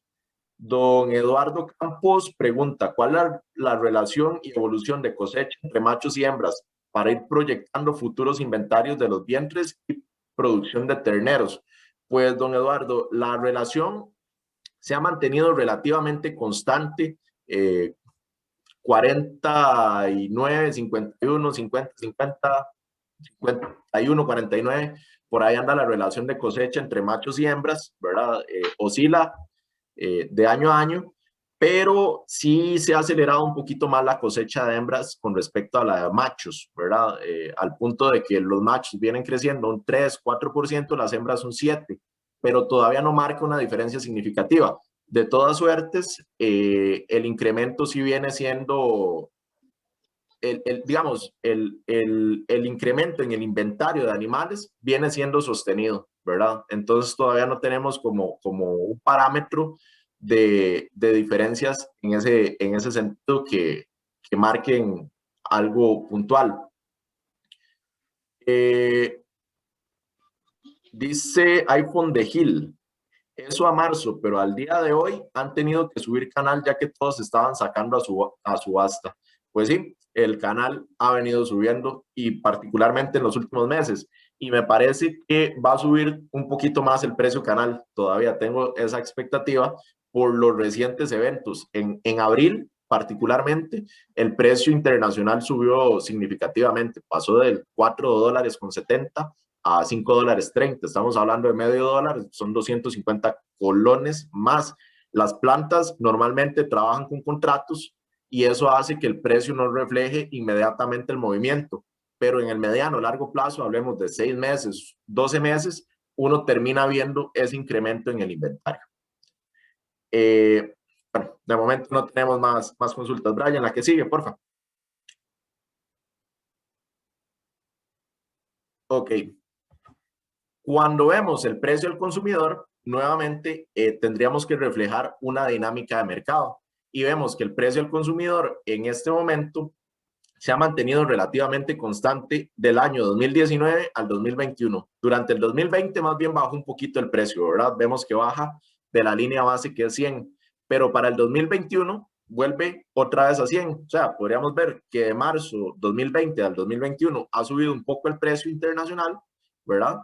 Don Eduardo Campos pregunta, ¿cuál es la relación y evolución de cosecha entre machos y hembras para ir proyectando futuros inventarios de los vientres y producción de terneros? Pues, don Eduardo, la relación se ha mantenido relativamente constante, 49, 51, 50, 50, 51, 49, por ahí anda la relación de cosecha entre machos y hembras, ¿verdad? Oscila de año a año, pero sí se ha acelerado un poquito más la cosecha de hembras con respecto a la de machos, ¿verdad? Al punto de que los machos vienen creciendo un 3, 4%, las hembras un 7%, pero todavía no marca una diferencia significativa. De todas suertes, el incremento sí viene siendo, digamos, el incremento en el inventario de animales viene siendo sostenido, ¿verdad? Entonces todavía no tenemos como un parámetro de diferencias en ese sentido que marquen algo puntual. Dice iPhone de Gil, eso a marzo, pero al día de hoy han tenido que subir canal ya que todos estaban sacando a subasta. pues sí, el canal ha venido subiendo y particularmente en los últimos meses. Y me parece que va a subir un poquito más el precio canal. Todavía tengo esa expectativa por los recientes eventos. En abril, particularmente, el precio internacional subió significativamente. Pasó del $4.70 a $5.30. Estamos hablando de medio dólar, son 250 colones más. Las plantas normalmente trabajan con contratos y eso hace que el precio no refleje inmediatamente el movimiento. Pero en el mediano, largo plazo, hablemos de 6 meses, 12 meses, uno termina viendo ese incremento en el inventario. Bueno, de momento no tenemos más consultas. Brian, la que sigue, por favor. Ok. Cuando vemos el precio al consumidor, nuevamente tendríamos que reflejar una dinámica de mercado. Y vemos que el precio al consumidor en este momento se ha mantenido relativamente constante del año 2019 al 2021. Durante el 2020 más bien bajó un poquito el precio, ¿verdad? Vemos que baja de la línea base que es 100, pero para el 2021 vuelve otra vez a 100. O sea, podríamos ver que de marzo 2020 al 2021 ha subido un poco el precio internacional, ¿verdad?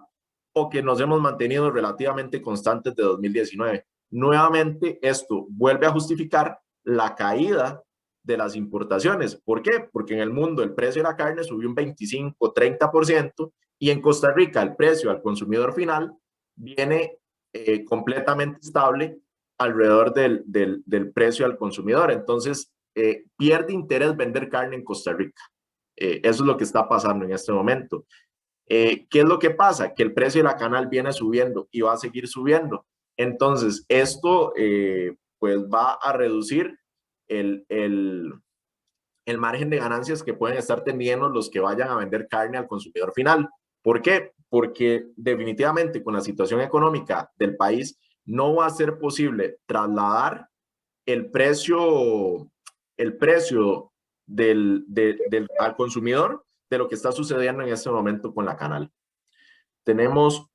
O que nos hemos mantenido relativamente constantes de 2019. Nuevamente, esto vuelve a justificar la caída de las importaciones. ¿Por qué? Porque en el mundo el precio de la carne subió un 25-30% y en Costa Rica el precio al consumidor final viene completamente estable alrededor del precio al consumidor. Entonces, pierde interés vender carne en Costa Rica. Eso es lo que está pasando en este momento. ¿Qué es lo que pasa? Que el precio de la canal viene subiendo y va a seguir subiendo. Entonces, esto pues va a reducir el margen de ganancias que pueden estar teniendo los que vayan a vender carne al consumidor final. ¿Por qué? Porque definitivamente con la situación económica del país no va a ser posible trasladar el precio al consumidor de lo que está sucediendo en este momento con la canal. Tenemos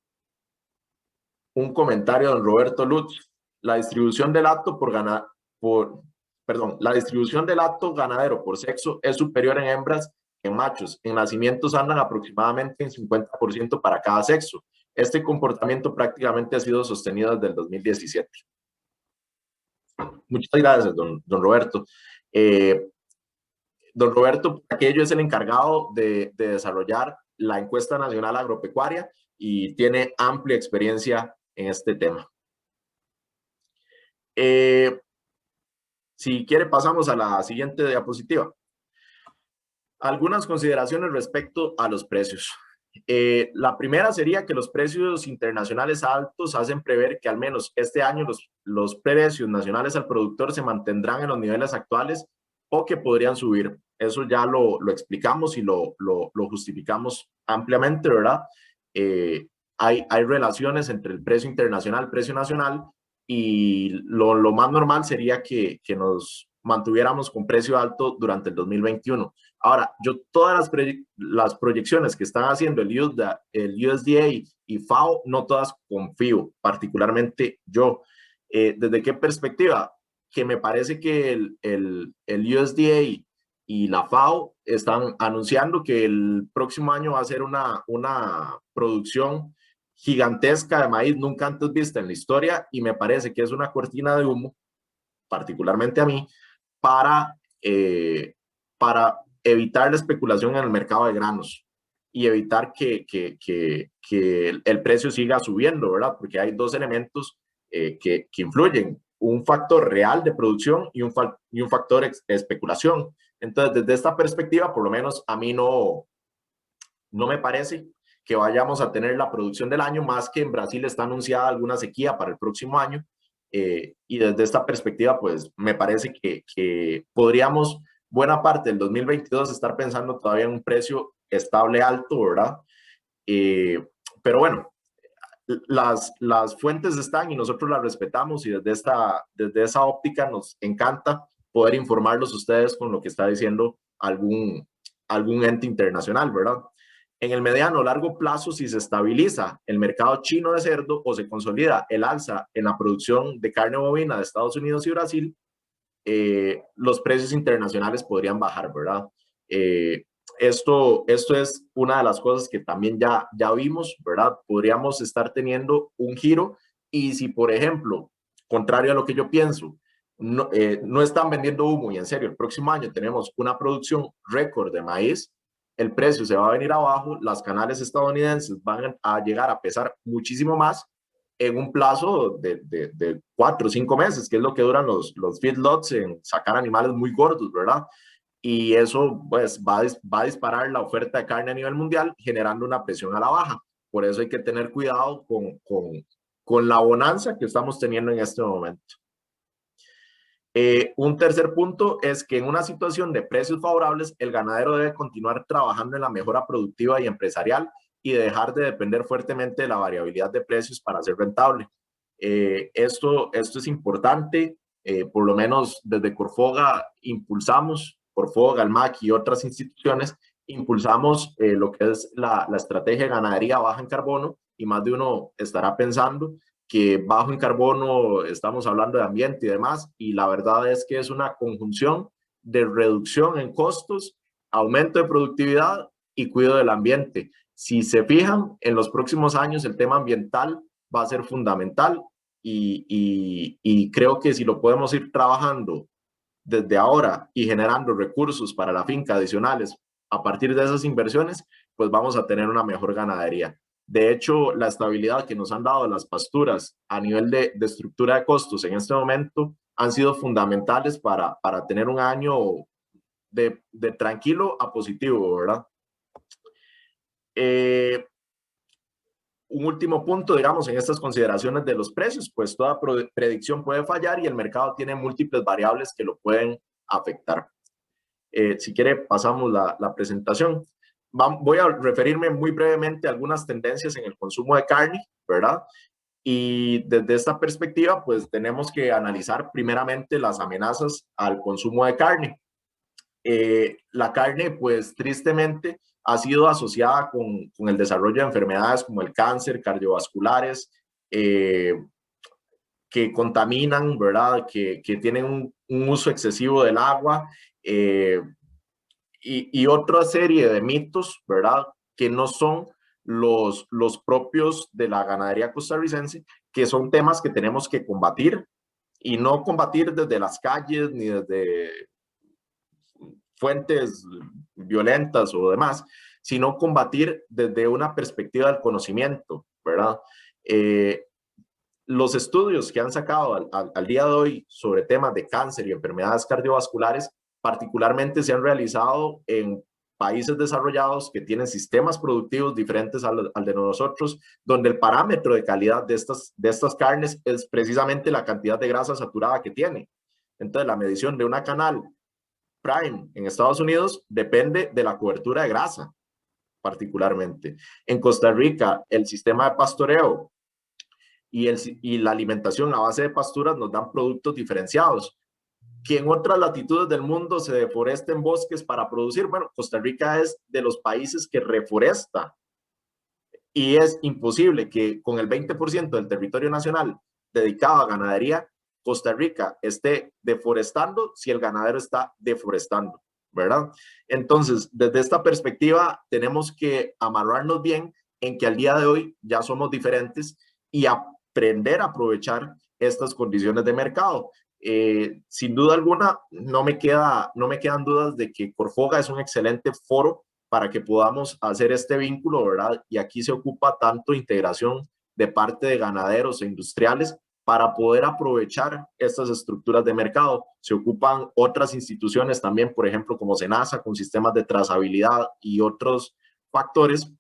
un comentario de don Roberto Lutz. La distribución del hato la distribución del hato ganadero por sexo es superior en hembras que en machos. En nacimientos andan aproximadamente en 50% para cada sexo. Este comportamiento prácticamente ha sido sostenido desde el 2017. Muchas gracias, don Roberto. Don Roberto Aquello es el encargado de desarrollar la encuesta nacional agropecuaria y tiene amplia experiencia en este tema. Si quiere, pasamos a la siguiente diapositiva. Algunas consideraciones respecto a los precios. La primera sería que los precios internacionales altos hacen prever que al menos este año los precios nacionales al productor se mantendrán en los niveles actuales o que podrían subir. Eso ya lo explicamos y lo justificamos ampliamente, ¿verdad? Hay relaciones entre el precio internacional, el precio nacional, y lo más normal sería que nos mantuviéramos con precio alto durante el 2021. Ahora, yo todas las proyecciones que están haciendo el USDA y FAO, no todas confío, particularmente yo. ¿Desde qué perspectiva? Que me parece que el USDA y la FAO están anunciando que el próximo año va a ser una producción gigantesca de maíz nunca antes vista en la historia, y me parece que es una cortina de humo, particularmente a mí, para evitar la especulación en el mercado de granos y evitar que el precio siga subiendo, ¿verdad? Porque hay dos elementos que influyen, un factor real de producción y un factor de especulación. Entonces, desde esta perspectiva, por lo menos a mí no me parece que vayamos a tener la producción del año, más que en Brasil está anunciada alguna sequía para el próximo año. Y desde esta perspectiva, pues me parece que podríamos buena parte del 2022 estar pensando todavía en un precio estable alto, ¿verdad? Pero bueno, las fuentes están y nosotros las respetamos, y desde esa óptica nos encanta poder informarlos a ustedes con lo que está diciendo algún ente internacional, ¿verdad? En el mediano o largo plazo, si se estabiliza el mercado chino de cerdo o se consolida el alza en la producción de carne bovina de Estados Unidos y Brasil, los precios internacionales podrían bajar, ¿verdad? Esto es una de las cosas que también ya vimos, ¿verdad? Podríamos estar teniendo un giro y si, por ejemplo, contrario a lo que yo pienso, no están vendiendo humo y en serio, el próximo año tenemos una producción récord de maíz, el precio se va a venir abajo, las canales estadounidenses van a llegar a pesar muchísimo más en un plazo de 4 o 5 meses, que es lo que duran los feedlots en sacar animales muy gordos, ¿verdad? Y eso pues va a disparar la oferta de carne a nivel mundial, generando una presión a la baja. Por eso hay que tener cuidado con la bonanza que estamos teniendo en este momento. Un tercer punto es que en una situación de precios favorables, el ganadero debe continuar trabajando en la mejora productiva y empresarial y dejar de depender fuertemente de la variabilidad de precios para ser rentable. Esto es importante, por lo menos desde Corfoga impulsamos, Corfoga, el MAC y otras instituciones, impulsamos lo que es la estrategia de ganadería baja en carbono y más de uno estará pensando que bajo en carbono estamos hablando de ambiente y demás, y la verdad es que es una conjunción de reducción en costos, aumento de productividad y cuidado del ambiente. Si se fijan, en los próximos años el tema ambiental va a ser fundamental y creo que si lo podemos ir trabajando desde ahora y generando recursos para la finca adicionales a partir de esas inversiones, pues vamos a tener una mejor ganadería. De hecho, la estabilidad que nos han dado las pasturas a nivel de estructura de costos en este momento han sido fundamentales para tener un año de tranquilo a positivo, ¿verdad? Un último punto, digamos, en estas consideraciones de los precios, pues toda predicción puede fallar y el mercado tiene múltiples variables que lo pueden afectar. Si quiere, pasamos la presentación. Voy a referirme muy brevemente a algunas tendencias en el consumo de carne, ¿verdad? Y desde esta perspectiva, pues tenemos que analizar primeramente las amenazas al consumo de carne. La carne, pues tristemente, ha sido asociada con el desarrollo de enfermedades como el cáncer, cardiovasculares, que contaminan, ¿verdad? Que tienen un uso excesivo del agua y otra serie de mitos, ¿verdad? Que no son los propios de la ganadería costarricense, que son temas que tenemos que combatir y no combatir desde las calles ni desde fuentes violentas o demás, sino combatir desde una perspectiva del conocimiento, ¿verdad? Los estudios que han sacado al día de hoy sobre temas de cáncer y enfermedades cardiovasculares particularmente se han realizado en países desarrollados que tienen sistemas productivos diferentes al de nosotros, donde el parámetro de calidad de estas carnes es precisamente la cantidad de grasa saturada que tiene. Entonces, la medición de una canal Prime en Estados Unidos depende de la cobertura de grasa, particularmente. En Costa Rica, el sistema de pastoreo y la alimentación a base de pasturas nos dan productos diferenciados. Que en otras latitudes del mundo se deforesten bosques para producir. Bueno, Costa Rica es de los países que reforesta y es imposible que con el 20% del territorio nacional dedicado a ganadería, Costa Rica esté deforestando si el ganadero está deforestando, ¿verdad? Entonces, desde esta perspectiva, tenemos que amarrarnos bien en que al día de hoy ya somos diferentes y aprender a aprovechar estas condiciones de mercado. Sin duda alguna, no me quedan dudas de que Corfoga es un excelente foro para que podamos hacer este vínculo, ¿verdad? Y aquí se ocupa tanto integración de parte de ganaderos e industriales para poder aprovechar estas estructuras de mercado. Se ocupan otras instituciones también, por ejemplo, como SENASA, con sistemas de trazabilidad y otros factores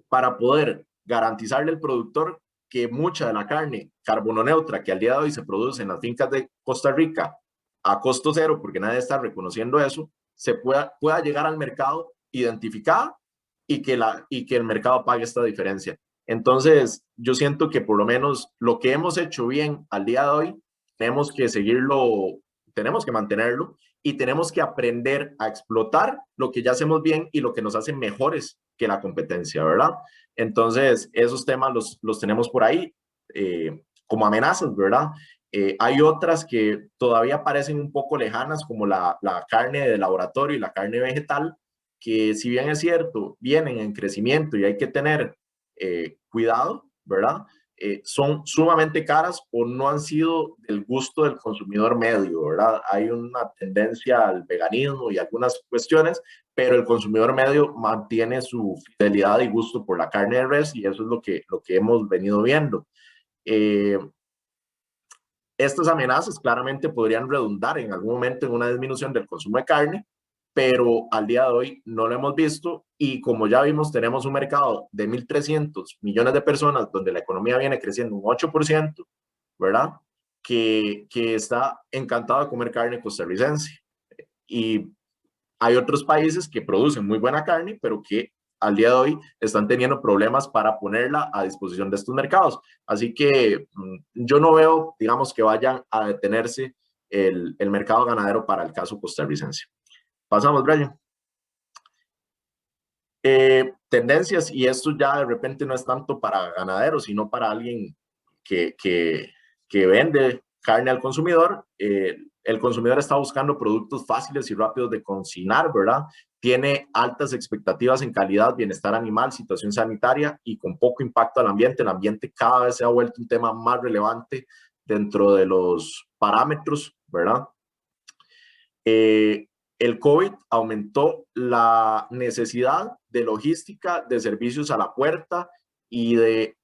para poder garantizarle al productor que mucha de la carne carbono neutra que al día de hoy se produce en las fincas de Costa Rica a costo cero, porque nadie está reconociendo eso, se pueda llegar al mercado identificada y que el mercado pague esta diferencia. Entonces, yo siento que por lo menos lo que hemos hecho bien al día de hoy, tenemos que seguirlo, tenemos que mantenerlo y tenemos que aprender a explotar lo que ya hacemos bien y lo que nos hace mejores que la competencia, ¿verdad? Entonces, esos temas los tenemos por ahí como amenazas, ¿verdad? Hay otras que todavía parecen un poco lejanas, como la carne de laboratorio y la carne vegetal, que si bien es cierto, vienen en crecimiento y hay que tener cuidado, ¿verdad? Son sumamente caras o no han sido del gusto del consumidor medio, ¿verdad? Hay una tendencia al veganismo y algunas cuestiones, pero el consumidor medio mantiene su fidelidad y gusto por la carne de res y eso es lo que hemos venido viendo. Estas amenazas claramente podrían redundar en algún momento en una disminución del consumo de carne, pero al día de hoy no lo hemos visto y como ya vimos tenemos un mercado de 1.300 millones de personas donde la economía viene creciendo un 8%, ¿verdad? Que está encantado de comer carne costarricense. Y hay otros países que producen muy buena carne, pero que al día de hoy están teniendo problemas para ponerla a disposición de estos mercados. Así que yo no veo, digamos, que vayan a detenerse el mercado ganadero para el caso costarricense. Pasamos, Brian. Tendencias, y esto ya de repente no es tanto para ganaderos, sino para alguien que vende carne al consumidor. El consumidor está buscando productos fáciles y rápidos de cocinar, ¿verdad? Tiene altas expectativas en calidad, bienestar animal, situación sanitaria y con poco impacto al ambiente. El ambiente cada vez se ha vuelto un tema más relevante dentro de los parámetros, ¿verdad? El COVID aumentó la necesidad de logística, de servicios a la puerta y de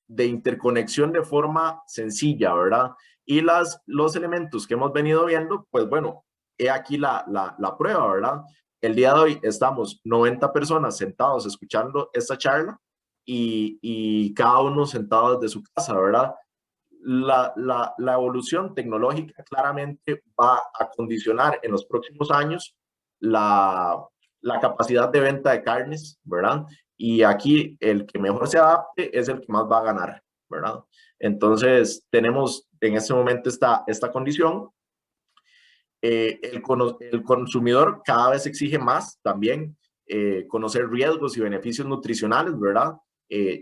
interconexión de forma sencilla, ¿verdad? Y los elementos que hemos venido viendo, pues bueno, he aquí la prueba, ¿verdad? El día de hoy estamos 90 personas sentados escuchando esta charla y cada uno sentado desde su casa, ¿verdad? La evolución tecnológica claramente va a condicionar en los próximos años la capacidad de venta de carnes, ¿verdad? Y aquí el que mejor se adapte es el que más va a ganar, ¿verdad? Entonces tenemos en este momento esta condición. El consumidor cada vez exige más también conocer riesgos y beneficios nutricionales, ¿verdad?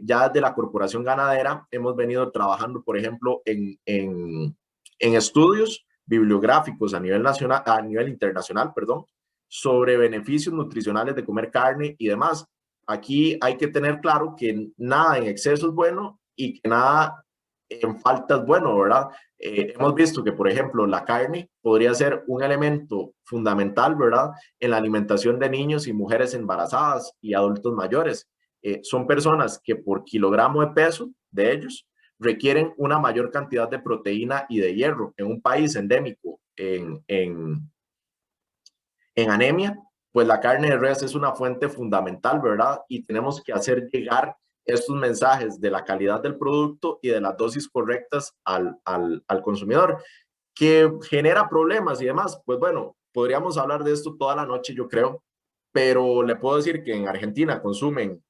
Ya desde la Corporación Ganadera hemos venido trabajando, por ejemplo, en estudios bibliográficos a nivel nacional, a nivel internacional, perdón, sobre beneficios nutricionales de comer carne y demás. Aquí hay que tener claro que nada en exceso es bueno y que nada en falta es bueno, ¿verdad? Hemos visto que, por ejemplo, la carne podría ser un elemento fundamental, ¿verdad? En la alimentación de niños y mujeres embarazadas y adultos mayores. Son personas que por kilogramo de peso de ellos requieren una mayor cantidad de proteína y de hierro. En un país endémico en anemia, pues la carne de res es una fuente fundamental, ¿verdad? Y tenemos que hacer llegar estos mensajes de la calidad del producto y de las dosis correctas al consumidor, que genera problemas y demás. Pues bueno, podríamos hablar de esto toda la noche, yo creo, pero le puedo decir que en Argentina consumen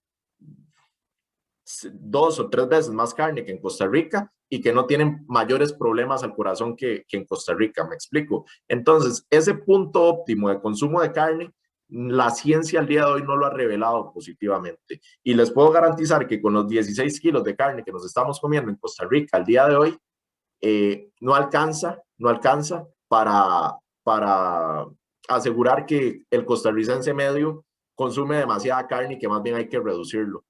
2 o 3 veces más carne que en Costa Rica y que no tienen mayores problemas al corazón que en Costa Rica, me explico. Entonces, ese punto óptimo de consumo de carne, la ciencia al día de hoy no lo ha revelado positivamente. Y les puedo garantizar que con los 16 kilos de carne que nos estamos comiendo en Costa Rica al día de hoy, no alcanza para asegurar que el costarricense medio consume demasiada carne y que más bien hay que reducirlo.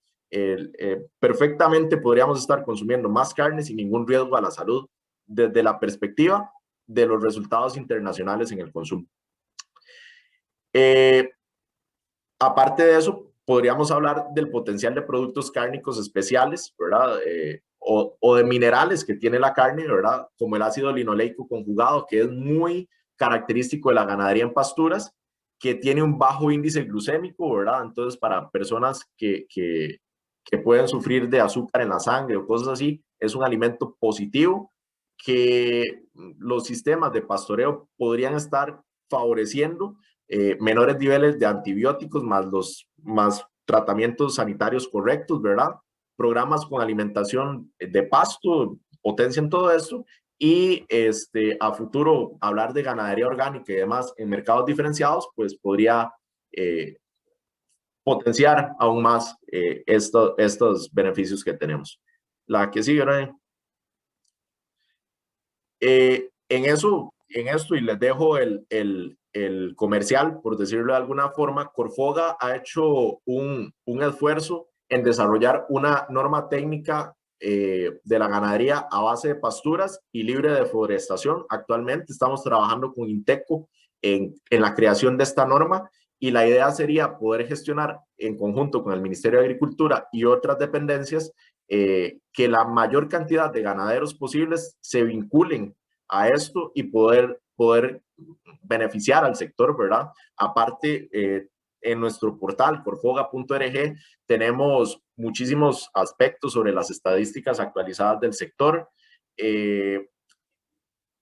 Perfectamente podríamos estar consumiendo más carne sin ningún riesgo a la salud desde la perspectiva de los resultados internacionales en el consumo. Aparte de eso, podríamos hablar del potencial de productos cárnicos especiales, ¿verdad? O de minerales que tiene la carne, ¿verdad? Como el ácido linoleico conjugado, que es muy característico de la ganadería en pasturas, que tiene un bajo índice glucémico, ¿verdad? Entonces, para personas que pueden sufrir de azúcar en la sangre o cosas así, es un alimento positivo que los sistemas de pastoreo podrían estar favoreciendo menores niveles de antibióticos más tratamientos sanitarios correctos, ¿verdad? Programas con alimentación de pasto potencian todo esto y a futuro hablar de ganadería orgánica y demás en mercados diferenciados, pues podría potenciar aún más estos beneficios que tenemos. La que sigue, Brian. En esto, y les dejo el comercial, por decirlo de alguna forma, Corfoga ha hecho un esfuerzo en desarrollar una norma técnica de la ganadería a base de pasturas y libre de deforestación. Actualmente estamos trabajando con Inteco en la creación de esta norma, y la idea sería poder gestionar en conjunto con el Ministerio de Agricultura y otras dependencias que la mayor cantidad de ganaderos posibles se vinculen a esto y poder beneficiar al sector, ¿verdad? Aparte, en nuestro portal corfoga.org tenemos muchísimos aspectos sobre las estadísticas actualizadas del sector.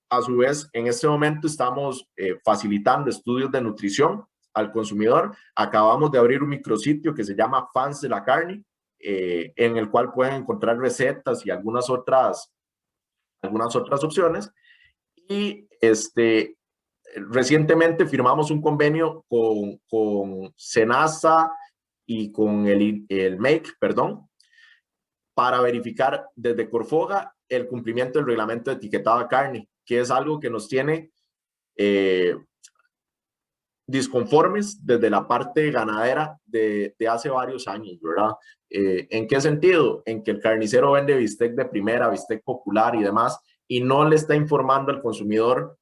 A su vez, en este momento estamos facilitando estudios de nutrición al consumidor. Acabamos de abrir un micrositio que se llama Fans de la Carne, en el cual pueden encontrar recetas y algunas otras opciones. Y recientemente firmamos un convenio con SENASA y con el MEIC, perdón, para verificar desde Corfoga el cumplimiento del reglamento de etiquetado de carne, que es algo que nos tiene disconformes desde la parte ganadera de hace varios años, ¿verdad? ¿En qué sentido? En que el carnicero vende bistec de primera, bistec popular y demás, y no le está informando al consumidor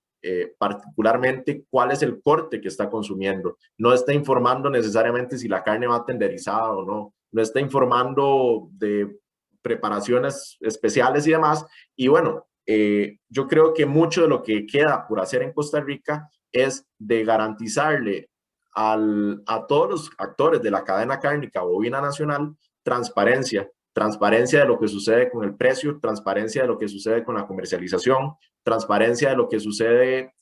particularmente cuál es el corte que está consumiendo. No está informando necesariamente si la carne va tenderizada o no. No está informando de preparaciones especiales y demás. Y bueno, yo creo que mucho de lo que queda por hacer en Costa Rica es de garantizarle a todos los actores de la cadena cárnica bovina nacional transparencia de lo que sucede con el precio, transparencia de lo que sucede con la comercialización, transparencia de lo que sucede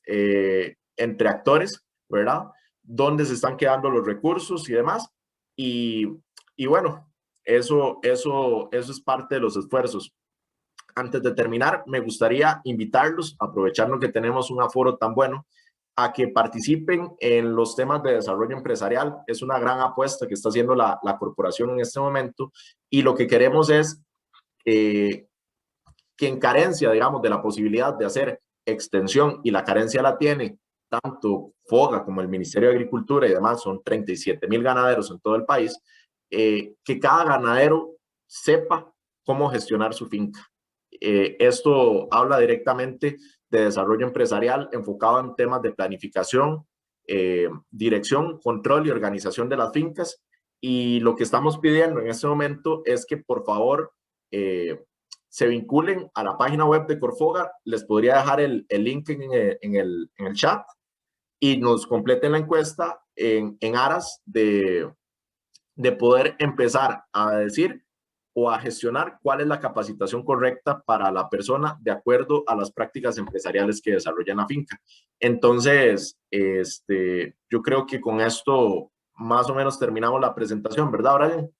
entre actores, ¿verdad? Dónde se están quedando los recursos y demás. Y bueno, eso es parte de los esfuerzos. Antes de terminar, me gustaría invitarlos, aprovechando que tenemos un aforo tan bueno, a que participen en los temas de desarrollo empresarial. Es una gran apuesta que está haciendo la corporación en este momento, y lo que queremos es que en carencia, digamos, de la posibilidad de hacer extensión, y la carencia la tiene tanto FOGA como el Ministerio de Agricultura y demás, son 37,000 ganaderos en todo el país, que cada ganadero sepa cómo gestionar su finca. Esto habla directamente de desarrollo empresarial enfocado en temas de planificación, dirección, control y organización de las fincas. Y lo que estamos pidiendo en este momento es que por favor se vinculen a la página web de Corfoga. Les podría dejar el link en el chat, y nos completen la encuesta en aras de poder empezar a decir o a gestionar cuál es la capacitación correcta para la persona de acuerdo a las prácticas empresariales que desarrolla en la finca. Entonces, yo creo que con esto más o menos terminamos la presentación, ¿verdad, Brian?